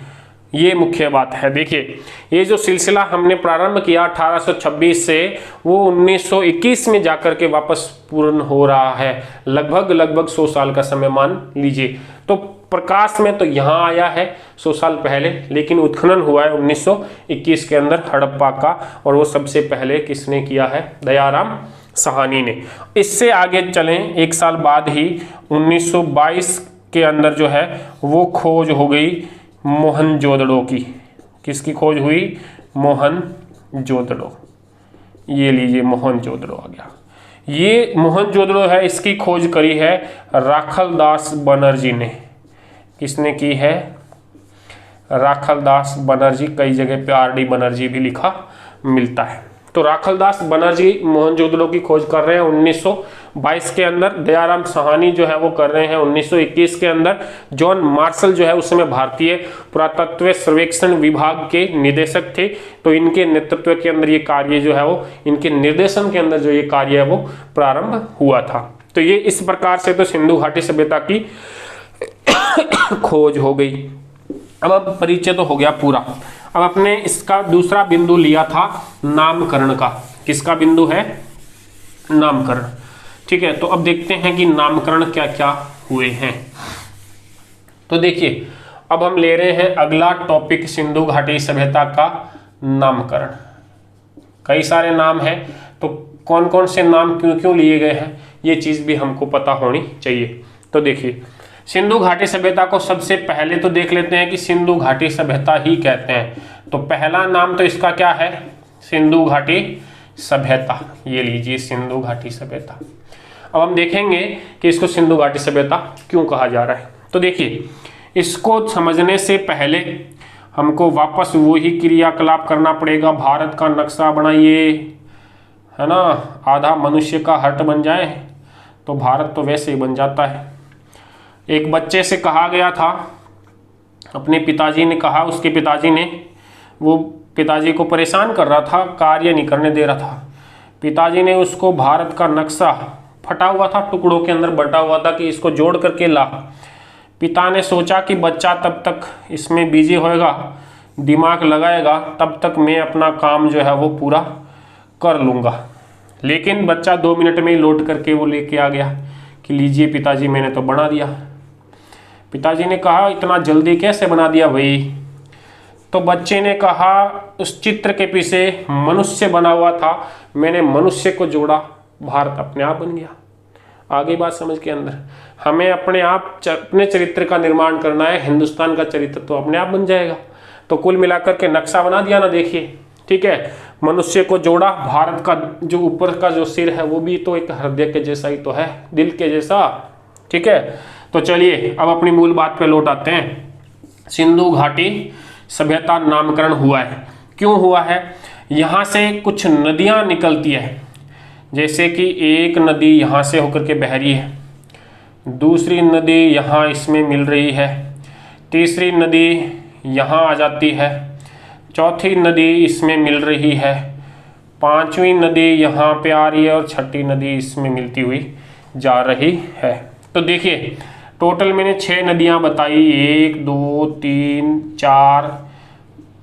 Speaker 1: ये मुख्य बात है। देखिए, ये जो सिलसिला हमने प्रारंभ किया 1826 से, वो 1921 में जाकर के वापस पूर्ण हो रहा है। लगभग 100 साल का समय मान लीजिए। तो प्रकाश में तो यहाँ आया है 100 साल पहले, लेकिन उत्खनन हुआ है 1921 के अंदर हड़प्पा का। और वो सबसे पहले किसने किया है? दयाराम साहनी ने। इससे आगे चलें, एक साल बाद ही 1922 के अंदर जो है वो खोज हो गई मोहनजोदड़ो की। किसकी खोज हुई? मोहनजोदड़ो। ये लीजिए, मोहनजोदड़ो आ गया। ये मोहनजोदड़ो है, इसकी खोज करी है राखलदास बनर्जी ने। किसने की है? राखलदास बनर्जी। कई जगह पे आर.डी. बनर्जी भी लिखा मिलता है। तो राखलदास बनर्जी मोहनजोदड़ो की खोज कर रहे हैं 1922 के अंदर। दयाराम साहनी जो है वो कर रहे हैं 1921 के अंदर। जॉन मार्शल जो है उस समय भारतीय पुरातत्व सर्वेक्षण विभाग के निदेशक थे। तो इनके नेतृत्व के अंदर ये कार्य जो है वो, इनके निर्देशन के अंदर जो ये कार्य है वो प्रारंभ हुआ था। तो ये इस प्रकार से तो सिंधु घाटी सभ्यता की खोज हो गई। अब परिचय तो हो गया पूरा। अब अपने इसका दूसरा बिंदु लिया था नामकरण का। किसका बिंदु है? नामकरण। ठीक है, तो अब देखते हैं कि नामकरण क्या क्या हुए हैं। तो देखिए, अब हम ले रहे हैं अगला टॉपिक, सिंधु घाटी सभ्यता का नामकरण। कई सारे नाम हैं, तो कौन कौन से नाम क्यों क्यों लिए गए हैं, ये चीज भी हमको पता होनी चाहिए। तो देखिए, सिंधु घाटी सभ्यता को सबसे पहले तो देख लेते हैं कि सिंधु घाटी सभ्यता ही कहते हैं। तो पहला नाम तो इसका क्या है? सिंधु घाटी सभ्यता। ये लीजिए, सिंधु घाटी सभ्यता। अब हम देखेंगे कि इसको सिंधु घाटी सभ्यता क्यों कहा जा रहा है। तो देखिए, इसको समझने से पहले हमको वापस वही क्रियाकलाप करना पड़ेगा। भारत का नक्शा बनाइए, है ना। आधा मनुष्य का हट बन जाए तो भारत तो वैसे ही बन जाता है। एक बच्चे से कहा गया था, अपने पिताजी ने कहा, उसके पिताजी ने, वो पिताजी को परेशान कर रहा था, कार्य नहीं करने दे रहा था। पिताजी ने उसको भारत का नक्शा, फटा हुआ था, टुकड़ों के अंदर बटा हुआ था, कि इसको जोड़ करके ला। पिता ने सोचा कि बच्चा तब तक इसमें बिजी होएगा, दिमाग लगाएगा, तब तक मैं अपना काम जो है वो पूरा कर लूँगा। लेकिन बच्चा 2 मिनट में ही लौट करके वो लेके आ गया कि लीजिए पिताजी, मैंने तो बना दिया। पिताजी ने कहा, इतना जल्दी कैसे बना दिया भाई? तो बच्चे ने कहा, उस चित्र के पीछे मनुष्य बना हुआ था, मैंने मनुष्य को जोड़ा, भारत अपने आप बन गया। आगे बात समझ के अंदर, हमें अपने आप अपने चरित्र का निर्माण करना है, हिंदुस्तान का चरित्र तो अपने आप बन जाएगा। तो कुल मिलाकर के नक्शा बना दिया ना, देखिए। ठीक है, मनुष्य को जोड़ा, भारत का जो ऊपर का जो सिर है वो भी तो एक हृदय के जैसा ही तो है, दिल के जैसा। ठीक है, तो चलिए अब अपनी मूल बात पे लौट आते हैं। सिंधु घाटी सभ्यता नामकरण हुआ है, क्यों हुआ है? यहाँ से कुछ नदियाँ निकलती है, जैसे कि एक नदी यहाँ से होकर के बह रही है, दूसरी नदी यहाँ इसमें मिल रही है, तीसरी नदी यहाँ आ जाती है, चौथी नदी इसमें मिल रही है, पांचवी नदी यहाँ पे आ रही है और छठी नदी इसमें मिलती हुई जा रही है। तो देखिए, टोटल मैंने 6 नदियां बताई, 1 2 3 4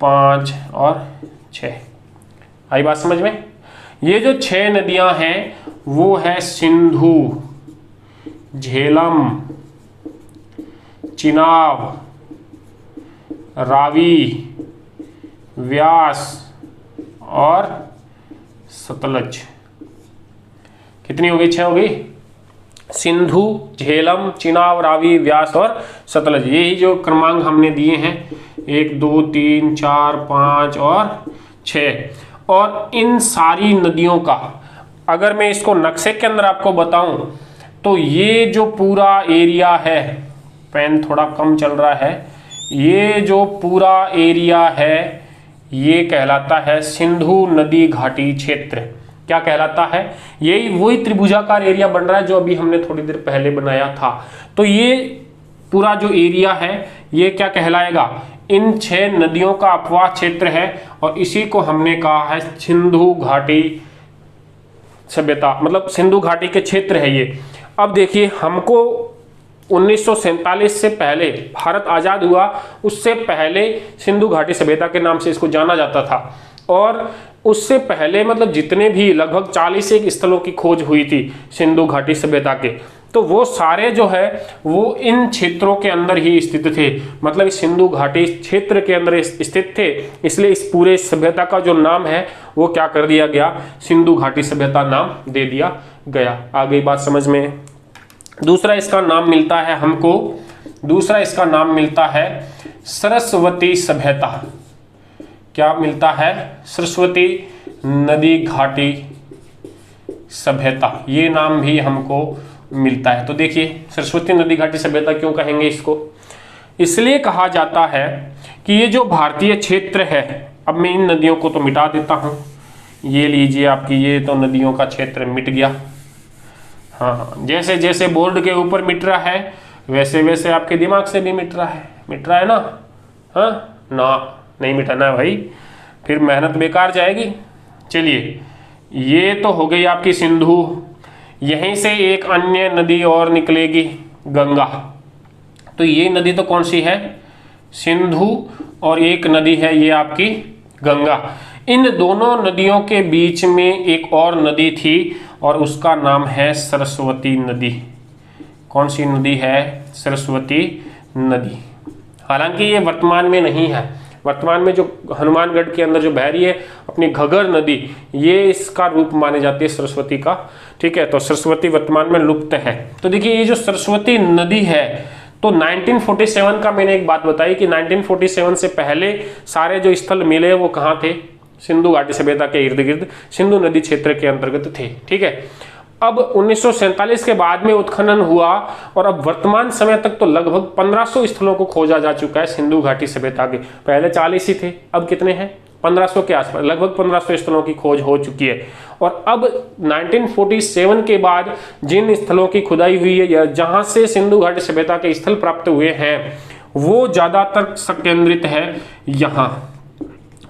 Speaker 1: 5 और 6। आई बात समझ में? ये जो 6 नदियां हैं वो है सिंधु, झेलम, चिनाब, रावी, व्यास और सतलज। कितनी हो गई? 6 हो गई। सिंधु, झेलम, चिनाब, रावी, व्यास और सतलज, यही जो क्रमांक हमने दिए हैं 1 2 3 4 5 और 6। और इन सारी नदियों का अगर मैं इसको नक्शे के अंदर आपको बताऊं तो ये जो पूरा एरिया है, पेन थोड़ा कम चल रहा है, ये जो पूरा एरिया है ये कहलाता है सिंधु नदी घाटी क्षेत्र। क्या कहलाता है? यही वही त्रिभुजाकार एरिया बन रहा है जो अभी हमने थोड़ी देर पहले बनाया था। तो ये पूरा जो एरिया है ये क्या कहलाएगा? इन 6 नदियों का अपवाह क्षेत्र है और इसी को हमने कहा है सिंधु घाटी सभ्यता, मतलब सिंधु घाटी के क्षेत्र है ये। अब देखिए, हमको 1947 से पहले भारत आजाद हुआ, उससे पहले सिंधु घाटी सभ्यता के नाम से इसको जाना जाता था। और उससे पहले मतलब जितने भी लगभग 41 स्थलों की खोज हुई थी सिंधु घाटी सभ्यता के, तो वो सारे जो है वो इन क्षेत्रों के अंदर ही स्थित थे, मतलब इस सिंधु घाटी क्षेत्र के अंदर स्थित थे। इसलिए इस पूरे सभ्यता का जो नाम है वो क्या कर दिया गया? सिंधु घाटी सभ्यता नाम दे दिया गया। आ गई बात समझ में? दूसरा इसका नाम मिलता है हमको, दूसरा इसका नाम मिलता है सरस्वती सभ्यता। क्या मिलता है? सरस्वती नदी घाटी सभ्यता, ये नाम भी हमको मिलता है। तो देखिए, सरस्वती नदी घाटी सभ्यता क्यों कहेंगे इसको? इसलिए कहा जाता है कि ये जो भारतीय क्षेत्र है, अब मैं इन नदियों को तो मिटा देता हूँ, ये लीजिए आपकी ये तो नदियों का क्षेत्र मिट गया। हाँ, जैसे जैसे बोर्ड के ऊपर मिट रहा है वैसे वैसे आपके दिमाग से भी मिट रहा है ना? हाँ ना, नहीं मिटाना है भाई, फिर मेहनत बेकार जाएगी। चलिए, ये तो हो गई आपकी सिंधु। यहीं से एक अन्य नदी और निकलेगी, गंगा। तो ये नदी तो कौन सी है? सिंधु, और एक नदी है ये आपकी गंगा। इन दोनों नदियों के बीच में एक और नदी थी और उसका नाम है सरस्वती नदी। कौन सी नदी है? सरस्वती नदी। हालांकि ये वर्तमान में नहीं है, वर्तमान में जो हनुमानगढ़ के अंदर जो बह रही है अपनी घगर नदी, ये इसका रूप माने जाती है सरस्वती का। ठीक है, तो सरस्वती वर्तमान में लुप्त है। तो देखिए, ये जो सरस्वती नदी है, तो 1947 का मैंने एक बात बताई कि 1947 से पहले सारे जो स्थल मिले वो कहाँ थे? सिंधु घाटी सभ्यता के इर्द गिर्द सिंधु नदी क्षेत्र के अंतर्गत थे। ठीक है, अब 1947 के बाद में उत्खनन हुआ और अब वर्तमान समय तक तो लगभग 1500 स्थलों को खोजा जा चुका है सिंधु घाटी सभ्यता के। पहले 40 ही थे, अब कितने हैं? 1500 के आसपास, लगभग 1500 स्थलों की खोज हो चुकी है। और अब 1947 के बाद जिन स्थलों की खुदाई हुई है या जहां से सिंधु घाटी सभ्यता के स्थल प्राप्त हुए हैं वो ज्यादातर संकेंद्रित है यहाँ।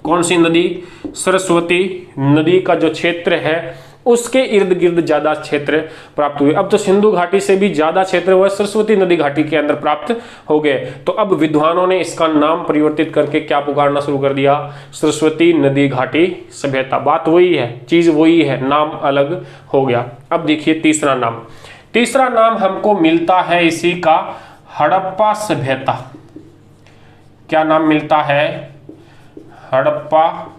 Speaker 1: कौन सी नदी? सरस्वती नदी का जो क्षेत्र है उसके इर्द गिर्द ज्यादा क्षेत्र प्राप्त हुए। अब तो सिंधु घाटी से भी ज्यादा क्षेत्र वह सरस्वती नदी घाटी के अंदर प्राप्त हो गए। तो अब विद्वानों ने इसका नाम परिवर्तित करके क्या पुकारना शुरू कर दिया? सरस्वती नदी घाटी सभ्यता। बात वही है, चीज वही है, नाम अलग हो गया। अब देखिए तीसरा नाम, तीसरा नाम हमको मिलता है इसी का हड़प्पा सभ्यता। क्या नाम मिलता है? हड़प्पा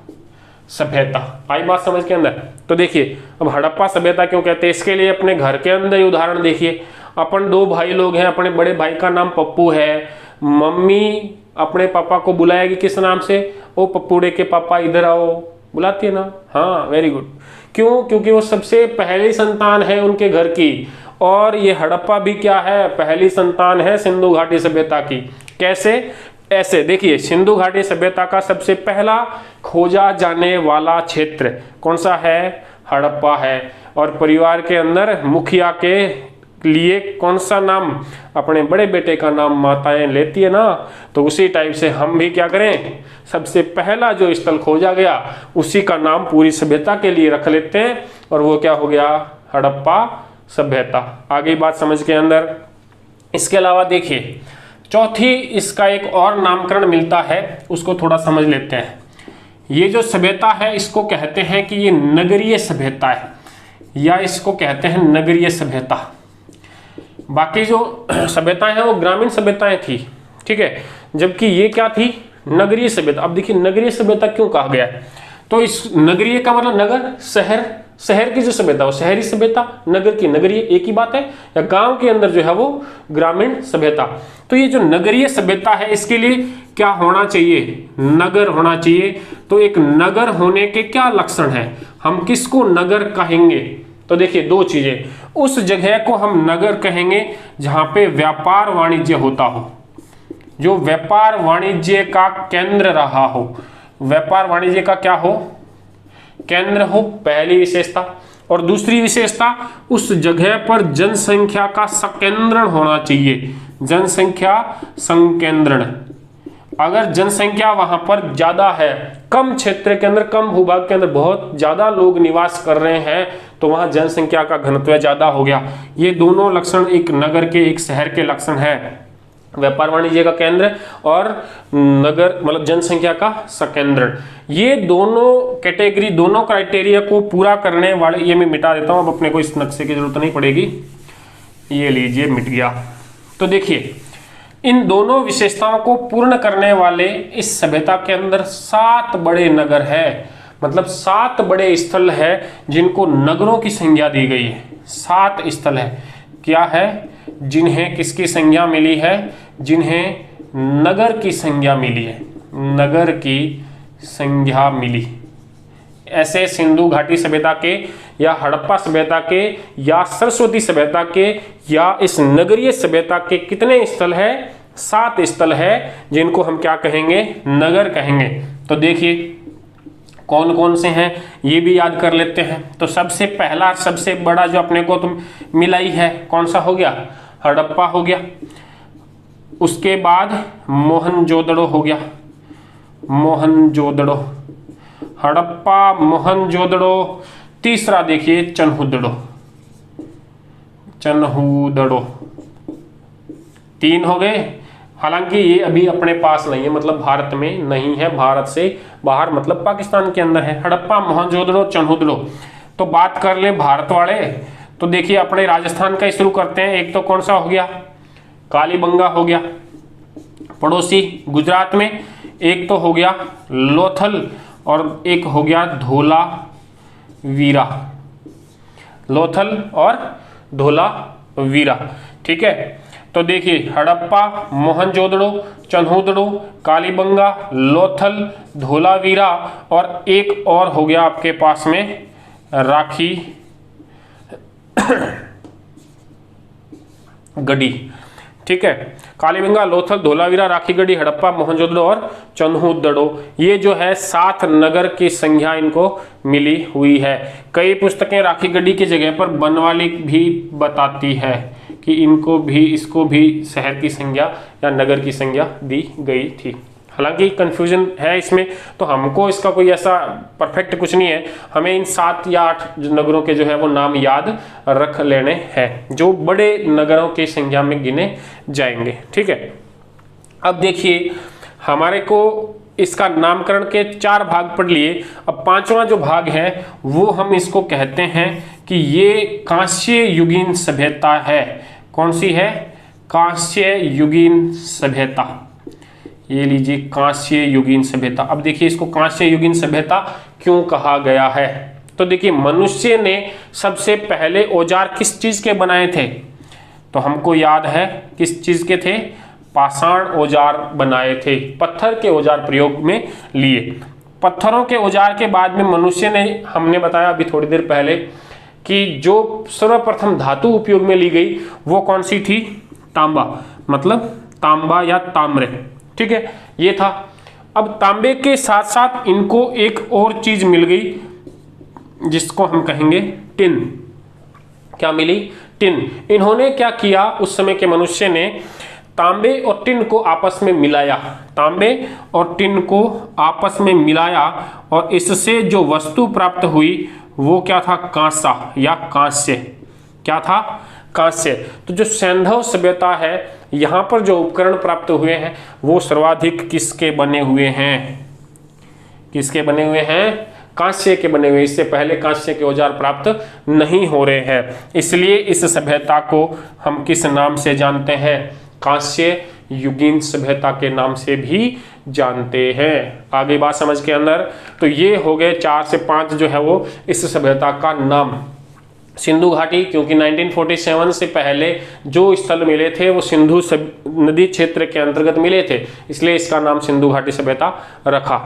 Speaker 1: सभ्यता। आई बात समझ के अंदर? तो देखिए, अब हड़प्पा सभ्यता क्यों कहते हैं इसके लिए अपने घर के अंदर ही उदाहरण देखिए। अपन 2 भाई लोग हैं, अपने बड़े भाई का नाम पप्पू है, मम्मी अपने पापा को बुलाएगी किस नाम से? ओ पप्पूड़े के पापा इधर आओ, बुलाती है ना? हाँ, वेरी गुड। क्यों? क्योंकि वो सबसे पहली संतान है उनके घर की। और ये हड़प्पा भी क्या है? पहली संतान है सिंधु घाटी सभ्यता की। कैसे? ऐसे देखिए, सिंधु घाटी सभ्यता का सबसे पहला खोजा जाने वाला क्षेत्र कौन सा है? हड़प्पा है। और परिवार के अंदर मुखिया के लिए कौन सा नाम? अपने बड़े बेटे का नाम माताएं लेती है ना, तो उसी टाइप से हम भी क्या करें? सबसे पहला जो स्थल खोजा गया उसी का नाम पूरी सभ्यता के लिए रख लेते हैं और वो क्या हो गया? हड़प्पा सभ्यता। आगे बात समझ के अंदर, इसके अलावा देखिए चौथी इसका एक और नामकरण मिलता है, उसको थोड़ा समझ लेते हैं। ये जो सभ्यता है इसको कहते हैं कि ये नगरीय सभ्यता है, या इसको कहते हैं नगरीय सभ्यता। बाकी जो सभ्यताएं हैं वो ग्रामीण सभ्यताएं थी, ठीक है, जबकि ये क्या थी, नगरीय सभ्यता। अब देखिए नगरीय सभ्यता क्यों कहा गया है, तो इस नगरीय का मतलब नगर, शहर, शहर की जो सभ्यता वो शहरी सभ्यता, नगर की नगरीय, एक ही बात है। या गांव के अंदर जो है वो ग्रामीण सभ्यता। तो ये जो नगरीय सभ्यता है इसके लिए क्या होना चाहिए, नगर होना चाहिए। तो एक नगर होने के क्या लक्षण है, हम किसको नगर कहेंगे, तो देखिए दो चीजें, उस जगह को हम नगर कहेंगे जहां पे व्यापार वाणिज्य होता हो, जो व्यापार वाणिज्य का केंद्र रहा हो, व्यापार वाणिज्य का क्या हो, केंद्र हो, पहली विशेषता। और दूसरी विशेषता, उस जगह पर जनसंख्या का संकेंद्रण होना चाहिए, जनसंख्या संकेंद्रण। अगर जनसंख्या वहां पर ज्यादा है, कम क्षेत्र के अंदर, कम भूभाग के अंदर बहुत ज्यादा लोग निवास कर रहे हैं, तो वहां जनसंख्या का घनत्व ज्यादा हो गया। ये दोनों लक्षण एक नगर के, एक शहर के लक्षण है, व्यापार वाणिज्य का केंद्र और नगर मतलब जनसंख्या का संकेंद्रण। ये दोनों कैटेगरी, दोनों क्राइटेरिया को पूरा करने वाले, ये मैं मिटा देता हूं, अब अपने को इस नक्शे की जरूरत नहीं पड़ेगी, ये लीजिए मिट गया। तो देखिए इन दोनों विशेषताओं को पूर्ण करने वाले इस सभ्यता के अंदर 7 बड़े नगर है, मतलब 7 बड़े स्थल है जिनको नगरों की संज्ञा दी गई है। 7 स्थल है, क्या है, जिन्हें किसकी संज्ञा मिली है, जिन्हें नगर की संज्ञा मिली है, नगर की संज्ञा मिली। ऐसे सिंधु घाटी सभ्यता के या हड़प्पा सभ्यता के या सरस्वती सभ्यता के या इस नगरीय सभ्यता के कितने स्थल है, 7 स्थल है जिनको हम क्या कहेंगे, नगर कहेंगे। तो देखिए कौन कौन से हैं ये भी याद कर लेते हैं। तो सबसे पहला, सबसे बड़ा जो अपने को तुम मिला ही है, कौन सा हो गया, हड़प्पा हो गया। उसके बाद मोहनजोदड़ो हो गया, मोहनजोदड़ो, हड़प्पा, मोहनजोदड़ो। तीसरा देखिए चन्हुदड़ो, चन्हुदड़ो। 3 हो गए। हालांकि ये अभी अपने पास नहीं है, मतलब भारत में नहीं है, भारत से बाहर मतलब पाकिस्तान के अंदर है, हड़प्पा, मोहनजोदड़ो, चन्हुदड़ो। तो बात कर ले भारत वाले, तो देखिए अपने राजस्थान का शुरू करते हैं। एक तो कौन सा हो गया, कालीबंगा हो गया पड़ोसी गुजरात में, एक तो हो गया लोथल और एक हो गया धोलावीरा, लोथल और धोलावीरा, ठीक है। तो देखिए हड़प्पा, मोहनजोदड़ो, चन्हुदड़ो, कालीबंगा, लोथल, धोलावीरा और एक और हो गया आपके पास में राखी गढ़ी, ठीक है। कालीबंगा, लोथल, धोलावीरा, राखीगढ़ी, हड़प्पा, मोहनजोदड़ो और चन्हुदड़ो, ये जो है 7 नगर की संख्या इनको मिली हुई है। कई पुस्तकें राखीगढ़ी की जगह पर बनवाली भी बताती है कि इनको भी, इसको भी शहर की संज्ञा या नगर की संज्ञा दी गई थी। हालांकि कंफ्यूजन है इसमें, तो हमको इसका कोई ऐसा परफेक्ट कुछ नहीं है, हमें इन 7 या 8 नगरों के जो है वो नाम याद रख लेने हैं, जो बड़े नगरों की संख्या में गिने जाएंगे, ठीक है। अब देखिए हमारे को इसका नामकरण के 4 भाग पढ़ लिए। अब 5वां जो भाग है वो हम इसको कहते हैं कि ये कांस्य युगीन सभ्यता है। कौन सी है, कांस्य युगीन सभ्यता, ये लीजिए कांस्य युगीन सभ्यता। अब देखिए इसको कांस्य युगीन सभ्यता क्यों कहा गया है, तो देखिए मनुष्य ने सबसे पहले औजार किस चीज के बनाए थे, तो हमको याद है किस चीज के थे, पाषाण औजार बनाए थे, पत्थर के औजार प्रयोग में लिए। पत्थरों के औजार के बाद में मनुष्य ने, हमने बताया अभी थोड़ी देर पहले कि जो सर्वप्रथम धातु उपयोग में ली गई वो कौन सी थी, तांबा, मतलब तांबा या ताम्र, ठीक है, ये था। अब तांबे के साथ साथ इनको एक और चीज मिल गई जिसको हम कहेंगे टिन। क्या मिली, टिन। इन्होंने क्या किया, उस समय के मनुष्य ने तांबे और टिन को आपस में मिलाया, तांबे और टिन को आपस में मिलाया और इससे जो वस्तु प्राप्त हुई वो क्या था, कांसा या कांस्य। क्या था, कांस्य। तो जो सैंधव सभ्यता है, यहाँ पर जो उपकरण प्राप्त हुए हैं वो सर्वाधिक किसके बने हुए हैं? किसके बने हुए हैं? कांस्य के बने हुए। इससे पहले कांस्य के औजार प्राप्त नहीं हो रहे हैं, इसलिए इस सभ्यता को हम किस नाम से जानते हैं? कांस्य युगीन सभ्यता के नाम से भी जानते हैं। आगे बात समझ के अंदर। तो ये हो गए 4 से 5 जो है वो इस सभ्यता का नाम। सिंधु घाटी, क्योंकि 1947 से पहले जो स्थल मिले थे वो सिंधु नदी क्षेत्र के अंतर्गत मिले थे, इसलिए इसका नाम सिंधु घाटी सभ्यता रखा।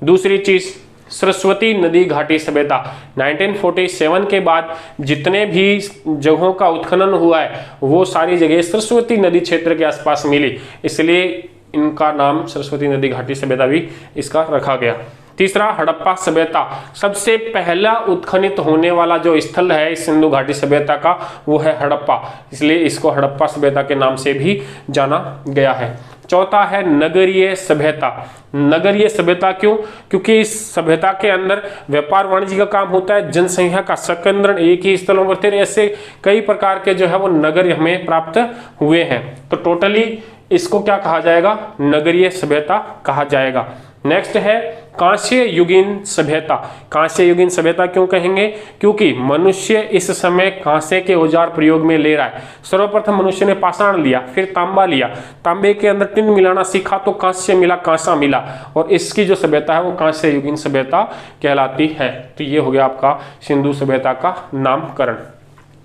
Speaker 1: दूसरी चीज, सरस्वती नदी घाटी सभ्यता। 1947 के बाद जितने भी जगहों का उत्खनन हुआ है वो सारी जगह सरस्वती नदी क्षेत्र के आसपास मिली, इसलिए इनका नाम सरस्वती नदी घाटी सभ्यता भी इसका रखा गया। तीसरा, हड़प्पा सभ्यता। सबसे पहला उत्खनित होने वाला जो स्थल है इस सिंधु घाटी सभ्यता का वो है हड़प्पा, इसलिए इसको हड़प्पा सभ्यता के नाम से भी जाना गया है। चौथा है नगरीय सभ्यता। नगरीय सभ्यता क्यों? क्योंकि इस सभ्यता के अंदर व्यापार वाणिज्य का काम होता है, जनसंख्या का संकेंद्रण एक ही स्थलों पर थे, ऐसे कई प्रकार के जो है वो नगर हमें प्राप्त हुए हैं। तो टोटली इसको क्या कहा जाएगा? नगरीय सभ्यता कहा जाएगा। नेक्स्ट है कांस्य युगीन सभ्यता। कांस्य युगीन सभ्यता क्यों कहेंगे? क्योंकि मनुष्य इस समय कांसे के औजार प्रयोग में ले रहा है। सर्वप्रथम मनुष्य ने पाषाण लिया, फिर तांबा लिया, तांबे के अंदर टिन मिलाना सीखा तो कांस्य मिला, कांसा मिला, और इसकी जो सभ्यता है वो कांस्य युगीन सभ्यता कहलाती है। तो ये हो गया आपका सिंधु सभ्यता का नामकरण।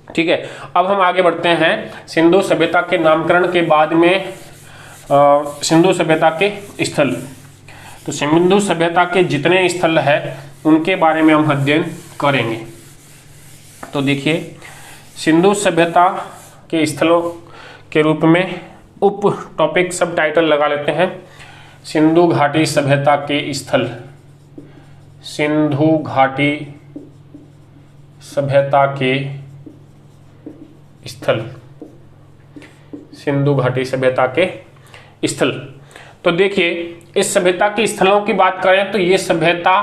Speaker 1: ठीक है, अब हम आगे बढ़ते हैं। सिंधु सभ्यता के नामकरण के बाद में सिंधु सभ्यता के स्थल। तो सिंधु सभ्यता के जितने स्थल है उनके बारे में हम अध्ययन करेंगे। तो देखिए, सिंधु सभ्यता के स्थलों के रूप में उप टॉपिक सब टाइटल लगा लेते हैं। सिंधु घाटी सभ्यता के स्थल, सिंधु घाटी सभ्यता के स्थल, सिंधु घाटी सभ्यता के स्थल। तो देखिए, इस सभ्यता के स्थलों की बात करें तो ये सभ्यता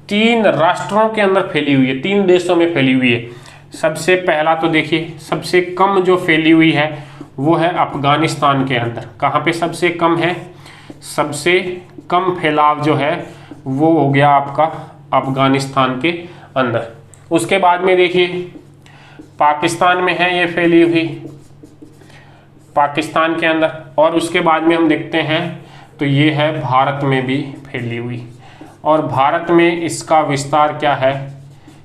Speaker 1: 3 राष्ट्रों के अंदर फैली हुई है, 3 देशों में फैली हुई है। सबसे पहला तो देखिए, सबसे कम जो फैली हुई है वो है अफगानिस्तान के अंदर। कहाँ पे सबसे कम है? सबसे कम फैलाव जो है वो हो गया आपका अफगानिस्तान के अंदर। उसके बाद में देखिए, पाकिस्तान में है ये फैली हुई, पाकिस्तान के अंदर। और उसके बाद में हम देखते हैं तो ये है भारत में भी फैली हुई, और भारत में इसका विस्तार क्या है?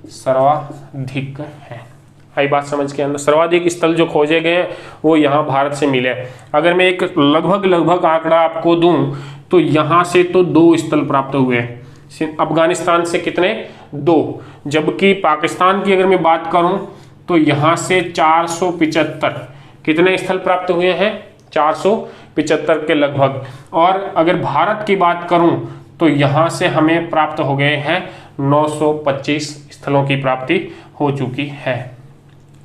Speaker 1: सर्वाधिक है। आई बात समझ के अंदर? सर्वाधिक स्थल जो खोजे गए हैं वो यहाँ भारत से मिले। अगर मैं एक लगभग आंकड़ा आपको दूं तो यहाँ से तो 2 स्थल प्राप्त हुए हैं। अफगानिस्तान से कितने? 2। जबकि पाकिस्तान की अगर मैं बात करूं तो यहाँ से 475 कितने स्थल प्राप्त हुए हैं? 475 के लगभग। और अगर भारत की बात करूं तो यहाँ से हमें प्राप्त हो गए हैं 925 स्थलों की प्राप्ति हो चुकी है।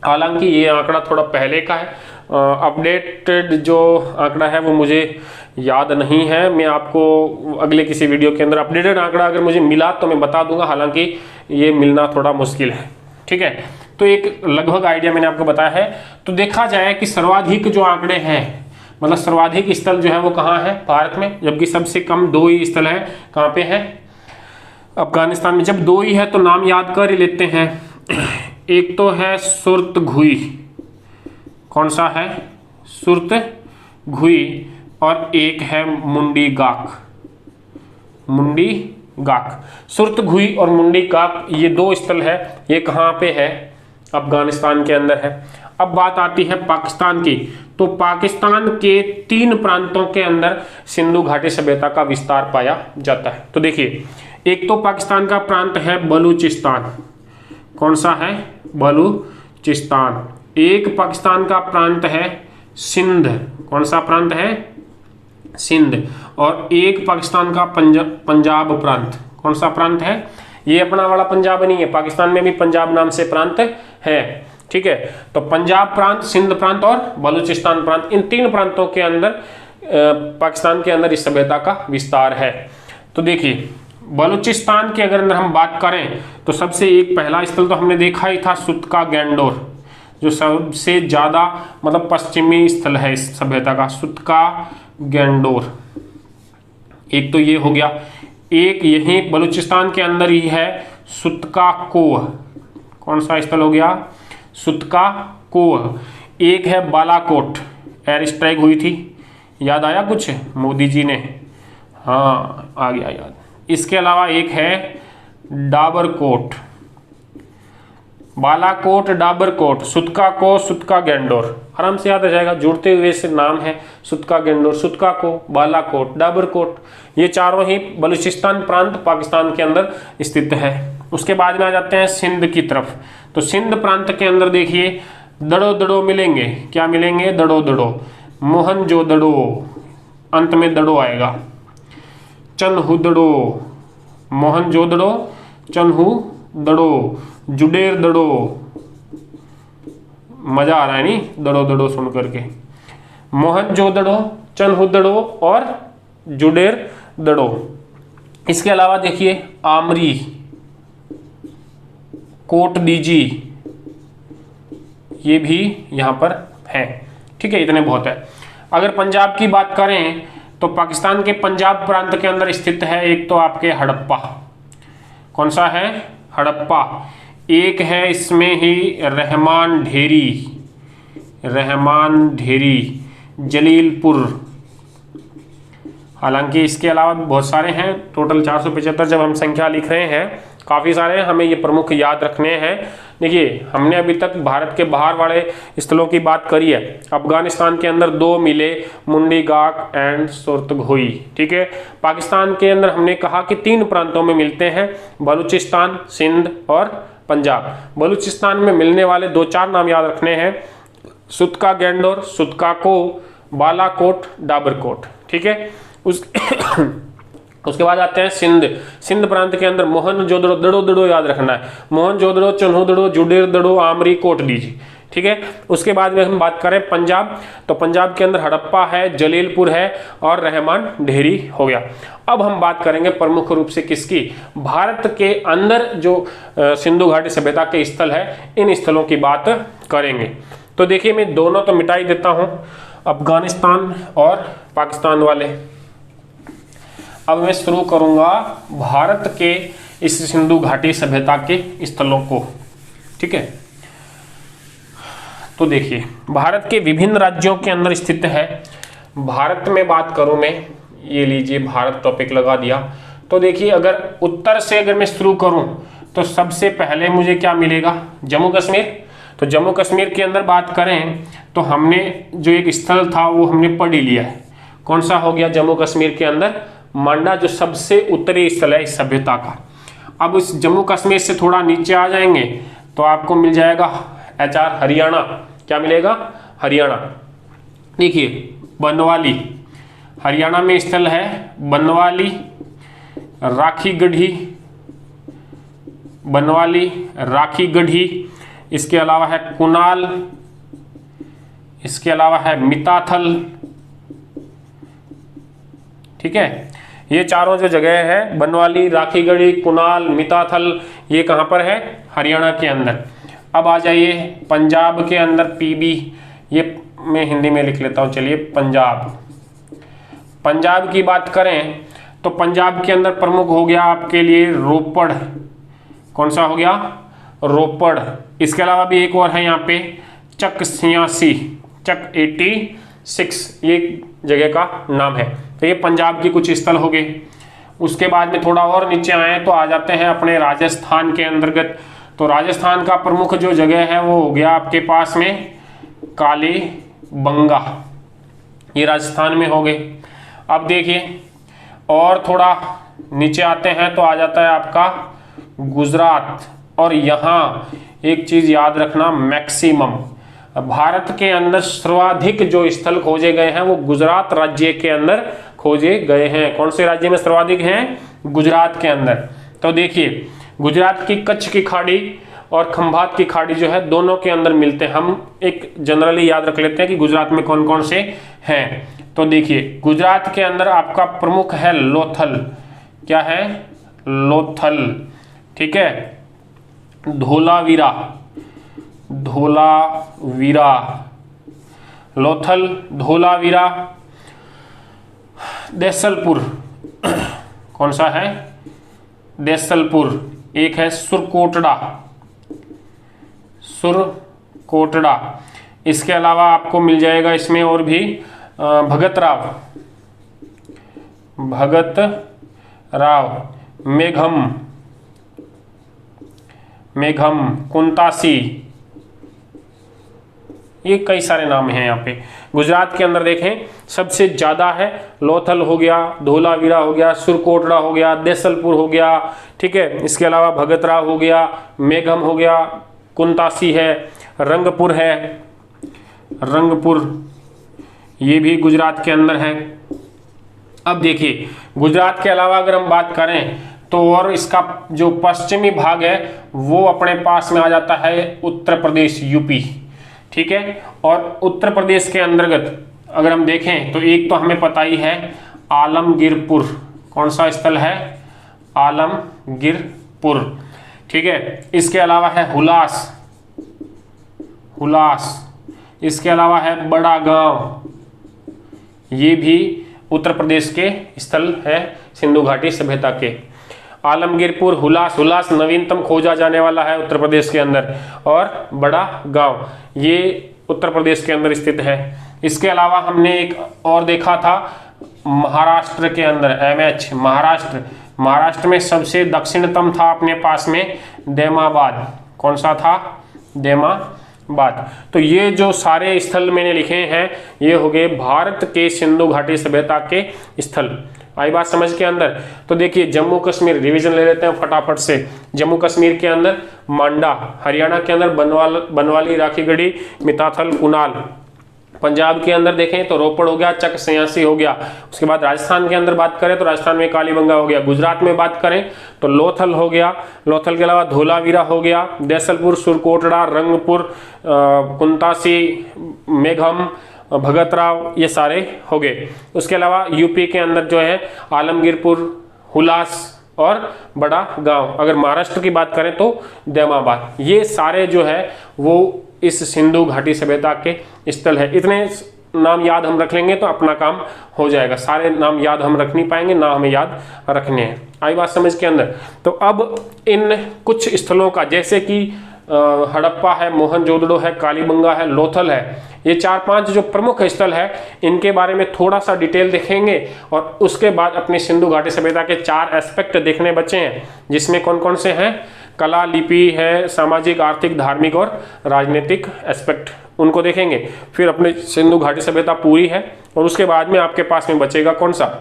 Speaker 1: हालांकि ये आंकड़ा थोड़ा पहले का है, अपडेटेड जो आंकड़ा है वो मुझे याद नहीं है। मैं आपको अगले किसी वीडियो के अंदर अपडेटेड आंकड़ा अगर मुझे मिला तो मैं बता दूंगा, हालांकि ये मिलना थोड़ा मुश्किल है। ठीक है, तो एक लगभग आइडिया मैंने आपको बताया है। तो देखा जाए कि सर्वाधिक जो आंकड़े हैं, मतलब सर्वाधिक स्थल जो है वो कहाँ है? भारत में। जबकि सबसे कम 2 ही स्थल है। कहाँ पे है? अफगानिस्तान में। जब 2 ही है तो नाम याद कर ही लेते हैं। एक तो है सुरतघुई, कौन सा है? सुरतघुई। और एक है मुंडी गाक, मुंडी गाक। सुरतघुई और मुंडी गाक ये 2 स्थल है। ये कहाँ पे है? अफगानिस्तान के अंदर है। अब बात आती है पाकिस्तान की। तो पाकिस्तान के 3 प्रांतों के अंदर सिंधु घाटी सभ्यता का विस्तार पाया जाता है। तो देखिए, एक तो पाकिस्तान का प्रांत है बलूचिस्तान। कौन सा है? बलूचिस्तान। एक पाकिस्तान का प्रांत है सिंध। कौन सा प्रांत है? सिंध। और एक पाकिस्तान का पंजाब प्रांत। कौन सा प्रांत है? ये अपना वाला पंजाब नहीं है, पाकिस्तान में भी पंजाब नाम से प्रांत है। ठीक है, तो पंजाब प्रांत, सिंध प्रांत और बलूचिस्तान प्रांत, इन 3 प्रांतों के अंदर पाकिस्तान के अंदर इस सभ्यता का विस्तार है। तो देखिए, बलूचिस्तान की अगर हम बात करें तो सबसे एक पहला स्थल तो हमने देखा ही था, सुतका गैंडोर। जो सबसे ज़्यादा मतलब पश्चिमी स्थल है इस सभ्यता का, सूत्का गैंडोर। एक तो ये हो गया, एक यहीं बलूचिस्तान के अंदर ही है सूत्का कोह। कौन सा स्थल हो गया? सूत्का कोह। एक है बालाकोट, एयर स्ट्राइक हुई थी, याद आया कुछ मोदी जी ने? हाँ आ गया याद। इसके अलावा एक है डाबरकोट, बालाकोट, डाबरकोट, सूत्का को, सूत्का गैंडोर, आराम से याद आ जाएगा, जुड़ते हुए से नाम है सूत्का गैंडोर, सूत्का को, बालाकोट, डाबरकोट। ये चारों ही बलूचिस्तान प्रांत पाकिस्तान के अंदर स्थित है। उसके बाद में आ जाते हैं सिंध की तरफ। तो सिंध प्रांत के अंदर देखिए दड़ो दड़ो मिलेंगे। क्या मिलेंगे? दड़ो दड़ो, मोहनजोदड़ो, अंत में दड़ो आएगा, चन्हुदड़ो, मोहनजोदड़ो, चन्हुदड़ो, जुडेरदड़ो। मजा आ रहा है नहीं दड़ो दड़ो सुन करके? मोहनजोदड़ो, चन्हुदड़ो और जुडेरदड़ो। इसके अलावा देखिए आमरी, कोटडीजी, ये भी यहाँ पर है। ठीक है, इतने बहुत है। अगर पंजाब की बात करें तो पाकिस्तान के पंजाब प्रांत के अंदर स्थित है एक तो आपके हड़प्पा। कौन सा है? हड़प्पा। एक है इसमें ही रहमान ढेरी, रहमान ढेरी, जलीलपुर। हालांकि इसके अलावा भी बहुत सारे हैं, टोटल 475 जब हम संख्या लिख रहे हैं, काफ़ी सारे हैं, हमें ये प्रमुख याद रखने हैं। देखिए हमने अभी तक भारत के बाहर वाले स्थलों की बात करी है। अफगानिस्तान के अंदर 2 मिले, मुंडी गाक एंड सुरतगोई। ठीक है, पाकिस्तान के अंदर हमने कहा कि 3 प्रांतों में मिलते हैं, बलूचिस्तान, सिंध और पंजाब। बलूचिस्तान में मिलने वाले 2-4 नाम याद रखने हैं, सूत्का गैंडोर, सूत्का को, बालाकोट, डाबरकोट। ठीक है, उसके बाद आते हैं सिंध। सिंध प्रांत के अंदर मोहनजोदड़ो, दड़ो दड़ो याद रखना है, मोहनजोदड़ो, चन्हुदड़ो, जुडेरदड़ो, आमरी, कोटडीजी। ठीक है, उसके बाद में हम बात करें पंजाब, तो पंजाब के अंदर हड़प्पा है, जलीलपुर है और रहमान ढेरी हो गया। अब हम बात करेंगे प्रमुख रूप से किसकी? भारत के अंदर जो सिंधु घाटी सभ्यता के स्थल है, इन स्थलों की बात करेंगे। तो देखिए मैं दोनों तो मिटा ही देता हूं, अफगानिस्तान और पाकिस्तान वाले। अब मैं शुरू करूंगा भारत के इस सिंधु घाटी सभ्यता के स्थलों को। ठीक है, तो देखिए भारत के विभिन्न राज्यों के अंदर स्थित है। भारत में बात करूं मैं, ये लीजिए भारत टॉपिक लगा दिया। तो देखिए अगर उत्तर से अगर मैं शुरू करूं तो सबसे पहले मुझे क्या मिलेगा? जम्मू कश्मीर। तो जम्मू कश्मीर के अंदर बात करें तो हमने जो एक स्थल था वो हमने पढ़ ही लिया है। कौन सा हो गया? जम्मू कश्मीर के अंदर मांडा, जो सबसे उत्तरी स्थल है इस सभ्यता का। अब इस जम्मू कश्मीर से थोड़ा नीचे आ जाएंगे तो आपको मिल जाएगा HR हरियाणा। क्या मिलेगा? हरियाणा। देखिए बनवाली, हरियाणा में स्थल है बनवाली, राखी गढ़ी, बनवाली, राखी गढ़ी। इसके अलावा है कुनाल, इसके अलावा है मिताथल। ठीक है, ये चारों जो जगह है बनवाली, राखीगढ़ी, कुनाल, मिताथल, ये कहाँ पर है? हरियाणा के अंदर। अब आ जाइए पंजाब के अंदर PB, ये मैं हिंदी में लिख लेता हूँ, चलिए पंजाब। पंजाब की बात करें तो पंजाब के अंदर प्रमुख हो गया आपके लिए रोपड़। कौन सा हो गया? रोपड़। इसके अलावा भी एक और है यहाँ पे चक 86, चक 86, ये जगह का नाम है। तो ये पंजाब की कुछ स्थल हो गए। उसके बाद में थोड़ा और नीचे आए तो आ जाते हैं अपने राजस्थान के अंतर्गत। तो राजस्थान का प्रमुख जो जगह है वो हो गया आपके पास में कालीबंगा, ये राजस्थान में हो गए। अब देखिए और थोड़ा नीचे आते हैं तो आ जाता है आपका गुजरात। और यहाँ एक चीज याद रखना, मैक्सिमम भारत के अंदर सर्वाधिक जो स्थल खोजे गए हैं वो गुजरात राज्य के अंदर खोजे गए हैं। कौन से राज्य में सर्वाधिक हैं? गुजरात के अंदर। तो देखिए गुजरात की कच्छ की खाड़ी और खंभात की खाड़ी जो है दोनों के अंदर मिलते हैं। हम एक जनरली याद रख लेते हैं कि गुजरात में कौन कौन से हैं। तो देखिए गुजरात के अंदर आपका प्रमुख है लोथल। क्या है? लोथल। ठीक है, धोलावीरा, धोलावीरा, लोथल, धोलावीरा, देसलपुर, कौन सा है, देसलपुर, एक है सुरकोटड़ा, सुरकोटड़ा। इसके अलावा आपको मिल जाएगा इसमें और भी भगत राव, मेघम, कुंतासी, ये कई सारे नाम हैं यहाँ पे। गुजरात के अंदर देखें सबसे ज़्यादा है लोथल हो गया, धोलावीरा हो गया, सुरकोटड़ा हो गया, देसलपुर हो गया, ठीक है। इसके अलावा भगतराव हो गया, मेघम हो गया, कुंतासी है, रंगपुर है, रंगपुर ये भी गुजरात के अंदर है। अब देखिए गुजरात के अलावा अगर हम बात करें तो और इसका जो पश्चिमी भाग है वो अपने पास में आ जाता है उत्तर प्रदेश, यूपी, ठीक है। और उत्तर प्रदेश के अंतर्गत अगर हम देखें तो एक तो हमें पता ही है आलमगीरपुर, कौन सा स्थल है, आलमगीरपुर, ठीक है। इसके अलावा है हुलास, इसके अलावा है बड़ा गांव, ये भी उत्तर प्रदेश के स्थल है सिंधु घाटी सभ्यता के। आलमगीरपुर, हुलास नवीनतम खोजा जाने वाला है उत्तर प्रदेश के अंदर, और बड़ा गांव ये उत्तर प्रदेश के अंदर स्थित है। इसके अलावा हमने एक और देखा था महाराष्ट्र के अंदर, MH महाराष्ट्र में सबसे दक्षिणतम था अपने पास में देमाबाद, कौन सा था, देमाबाद। तो ये जो सारे स्थल मैंने लिखे हैं ये हो गए भारत के सिंधु घाटी सभ्यता के स्थल। आई बात समझ के अंदर। तो देखिए जम्मू कश्मीर, रिवीजन ले लेते हैं फटाफट से। जम्मू कश्मीर के अंदर मांडा, हरियाणा के अंदर बनवाली, राखीगढ़ी, मिताथल, कुनाल। पंजाब के अंदर देखें तो रोपड़ हो गया, चक सयासी हो गया। उसके बाद राजस्थान के अंदर बात करें तो राजस्थान में कालीबंगा हो गया। गुजरात में बात करें तो लोथल हो गया, लोथल के अलावा धोलावीरा हो गया, देसलपुर, सुरकोटड़ा, रंगपुर, कुंतासी, मेघम, भगतराव, ये सारे हो गए। उसके अलावा यूपी के अंदर जो है आलमगीरपुर, हुलास और बड़ा गांव। अगर महाराष्ट्र की बात करें तो देमाबाद। ये सारे जो है वो इस सिंधु घाटी सभ्यता के स्थल है। इतने नाम याद हम रख लेंगे तो अपना काम हो जाएगा। सारे नाम याद हम रख नहीं पाएंगे, ना हमें याद रखने हैं। आई बात समझ के अंदर। तो अब इन कुछ स्थलों का, जैसे कि हड़प्पा है, मोहनजोदड़ो है, कालीबंगा है, लोथल है, ये 4-5 जो प्रमुख स्थल है इनके बारे में थोड़ा सा डिटेल देखेंगे। और उसके बाद अपनी सिंधु घाटी सभ्यता के 4 एस्पेक्ट देखने बचे हैं, जिसमें कौन कौन से हैं, कला, लिपि है, सामाजिक, आर्थिक, धार्मिक और राजनीतिक एस्पेक्ट, उनको देखेंगे। फिर अपनी सिंधु घाटी सभ्यता पूरी है। और उसके बाद में आपके पास में बचेगा कौन सा,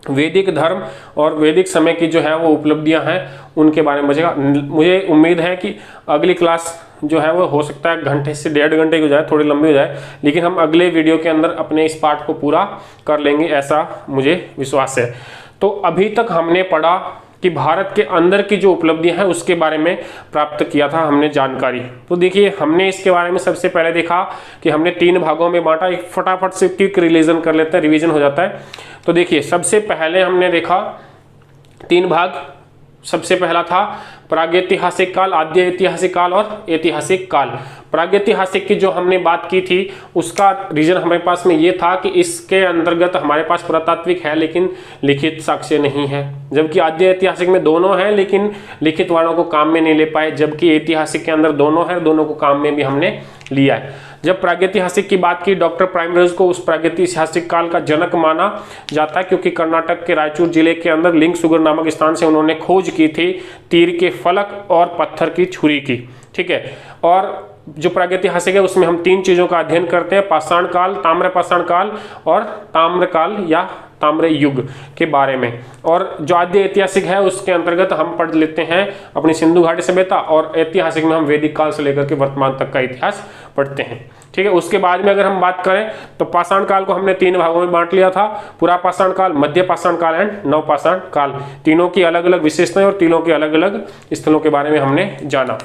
Speaker 1: वैदिक धर्म और वैदिक समय की जो है वो उपलब्धियां हैं उनके बारे में बचेगा। मुझे उम्मीद है कि अगली क्लास जो है वो हो सकता है घंटे से 1.5 घंटे की हो जाए, थोड़ी लंबी हो जाए, लेकिन हम अगले वीडियो के अंदर अपने इस पार्ट को पूरा कर लेंगे, ऐसा मुझे विश्वास है। तो अभी तक हमने पढ़ा कि भारत के अंदर की जो उपलब्धियां हैं उसके बारे में प्राप्त किया था हमने जानकारी। तो देखिए हमने इसके बारे में सबसे पहले देखा कि हमने 3 भागों में बांटा। एक फटाफट से क्विक रिवीजन कर लेते हैं, रिवीजन हो जाता है। तो देखिए सबसे पहले हमने देखा 3 भाग। सबसे पहला था प्रागैतिहासिक काल, आद्य ऐतिहासिक काल और ऐतिहासिक काल। प्रागैतिहासिक की जो हमने बात की थी उसका रीजन हमारे पास में ये था कि इसके अंतर्गत हमारे पास पुरातात्विक है लेकिन लिखित साक्ष्य नहीं है, जबकि आद्य ऐतिहासिक में दोनों हैं लेकिन लिखित वालों को काम में नहीं ले पाए, जबकि ऐतिहासिक के अंदर दोनों हैं, दोनों को काम में भी हमने लिया है। जब प्रागैतिहासिक की बात की, डॉक्टर प्राइमरोज को उस प्रागैतिहासिक काल का जनक माना जाता है क्योंकि कर्नाटक के रायचूर जिले के अंदर लिंग सुगर नामक स्थान से उन्होंने खोज की थी तीर के फलक और पत्थर की छुरी की, ठीक है। और जो प्रागैतिहासिक है उसमें हम 3 चीजों का अध्ययन करते हैं, पाषाण काल, ताम्र पाषाण काल और ताम्र काल या ताम्र युग के बारे में। और जो आद्य ऐतिहासिक है उसके अंतर्गत हम पढ़ लेते हैं अपनी सिंधु घाटी सभ्यता, और ऐतिहासिक में हम वैदिक काल से लेकर के वर्तमान तक का इतिहास पढ़ते हैं, ठीक है। उसके बाद में अगर हम बात करें तो पाषाण काल को हमने 3 भागों में बांट लिया था, पुरा पाषाण काल, मध्य पाषाण काल एंड नव पाषाण काल। तीनों की अलग अलग विशेषताएं और तीनों के अलग अलग स्थलों के बारे में हमने जाना।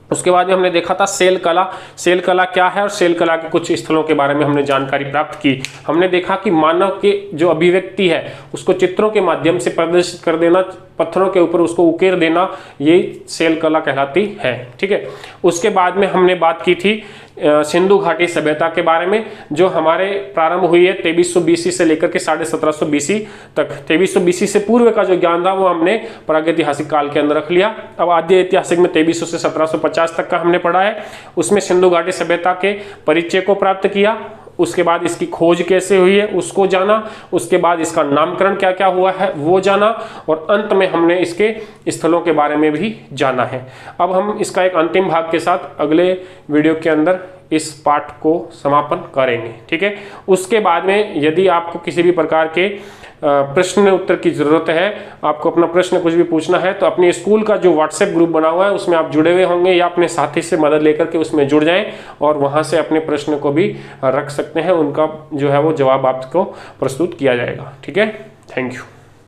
Speaker 1: उसके बाद में हमने देखा था सेल कला। सेल कला क्या है और सेल कला के कुछ स्थलों के बारे में हमने जानकारी प्राप्त की। हमने देखा कि मानव के जो अभिव्यक्ति है उसको चित्रों के माध्यम से प्रदर्शित कर देना, पत्थरों के ऊपर उसको उकेर देना, ये सेल कला कहलाती है। ठीक है, उसके बाद में हमने बात की थी सिंधु घाटी सभ्यता के बारे में, जो हमारे प्रारंभ हुई है 2300 बीसी से लेकर के 1750 बीसी तक। 2300 बीसी से पूर्व का जो ज्ञान था वो हमने प्रागैतिहासिक काल के अंदर रख लिया। अब आद्य ऐतिहासिक में 2300 से 1750 तक का हमने पढ़ा है, उसमें सिंधु घाटी सभ्यता के परिचय को प्राप्त किया, उसके बाद इसकी खोज कैसे हुई है उसको जाना, उसके बाद इसका नामकरण क्या क्या हुआ है वो जाना, और अंत में हमने इसके स्थलों के बारे में भी जाना है। अब हम इसका एक अंतिम भाग के साथ अगले वीडियो के अंदर इस पाठ को समापन करेंगे। ठीक है, उसके बाद में यदि आपको किसी भी प्रकार के प्रश्न उत्तर की जरूरत है, आपको अपना प्रश्न कुछ भी पूछना है, तो अपने स्कूल का जो व्हाट्सएप ग्रुप बना हुआ है उसमें आप जुड़े हुए होंगे, या अपने साथी से मदद लेकर के उसमें जुड़ जाएं और वहां से अपने प्रश्न को भी रख सकते हैं, उनका जो है वो जवाब आपको प्रस्तुत किया जाएगा। ठीक है, थैंक यू।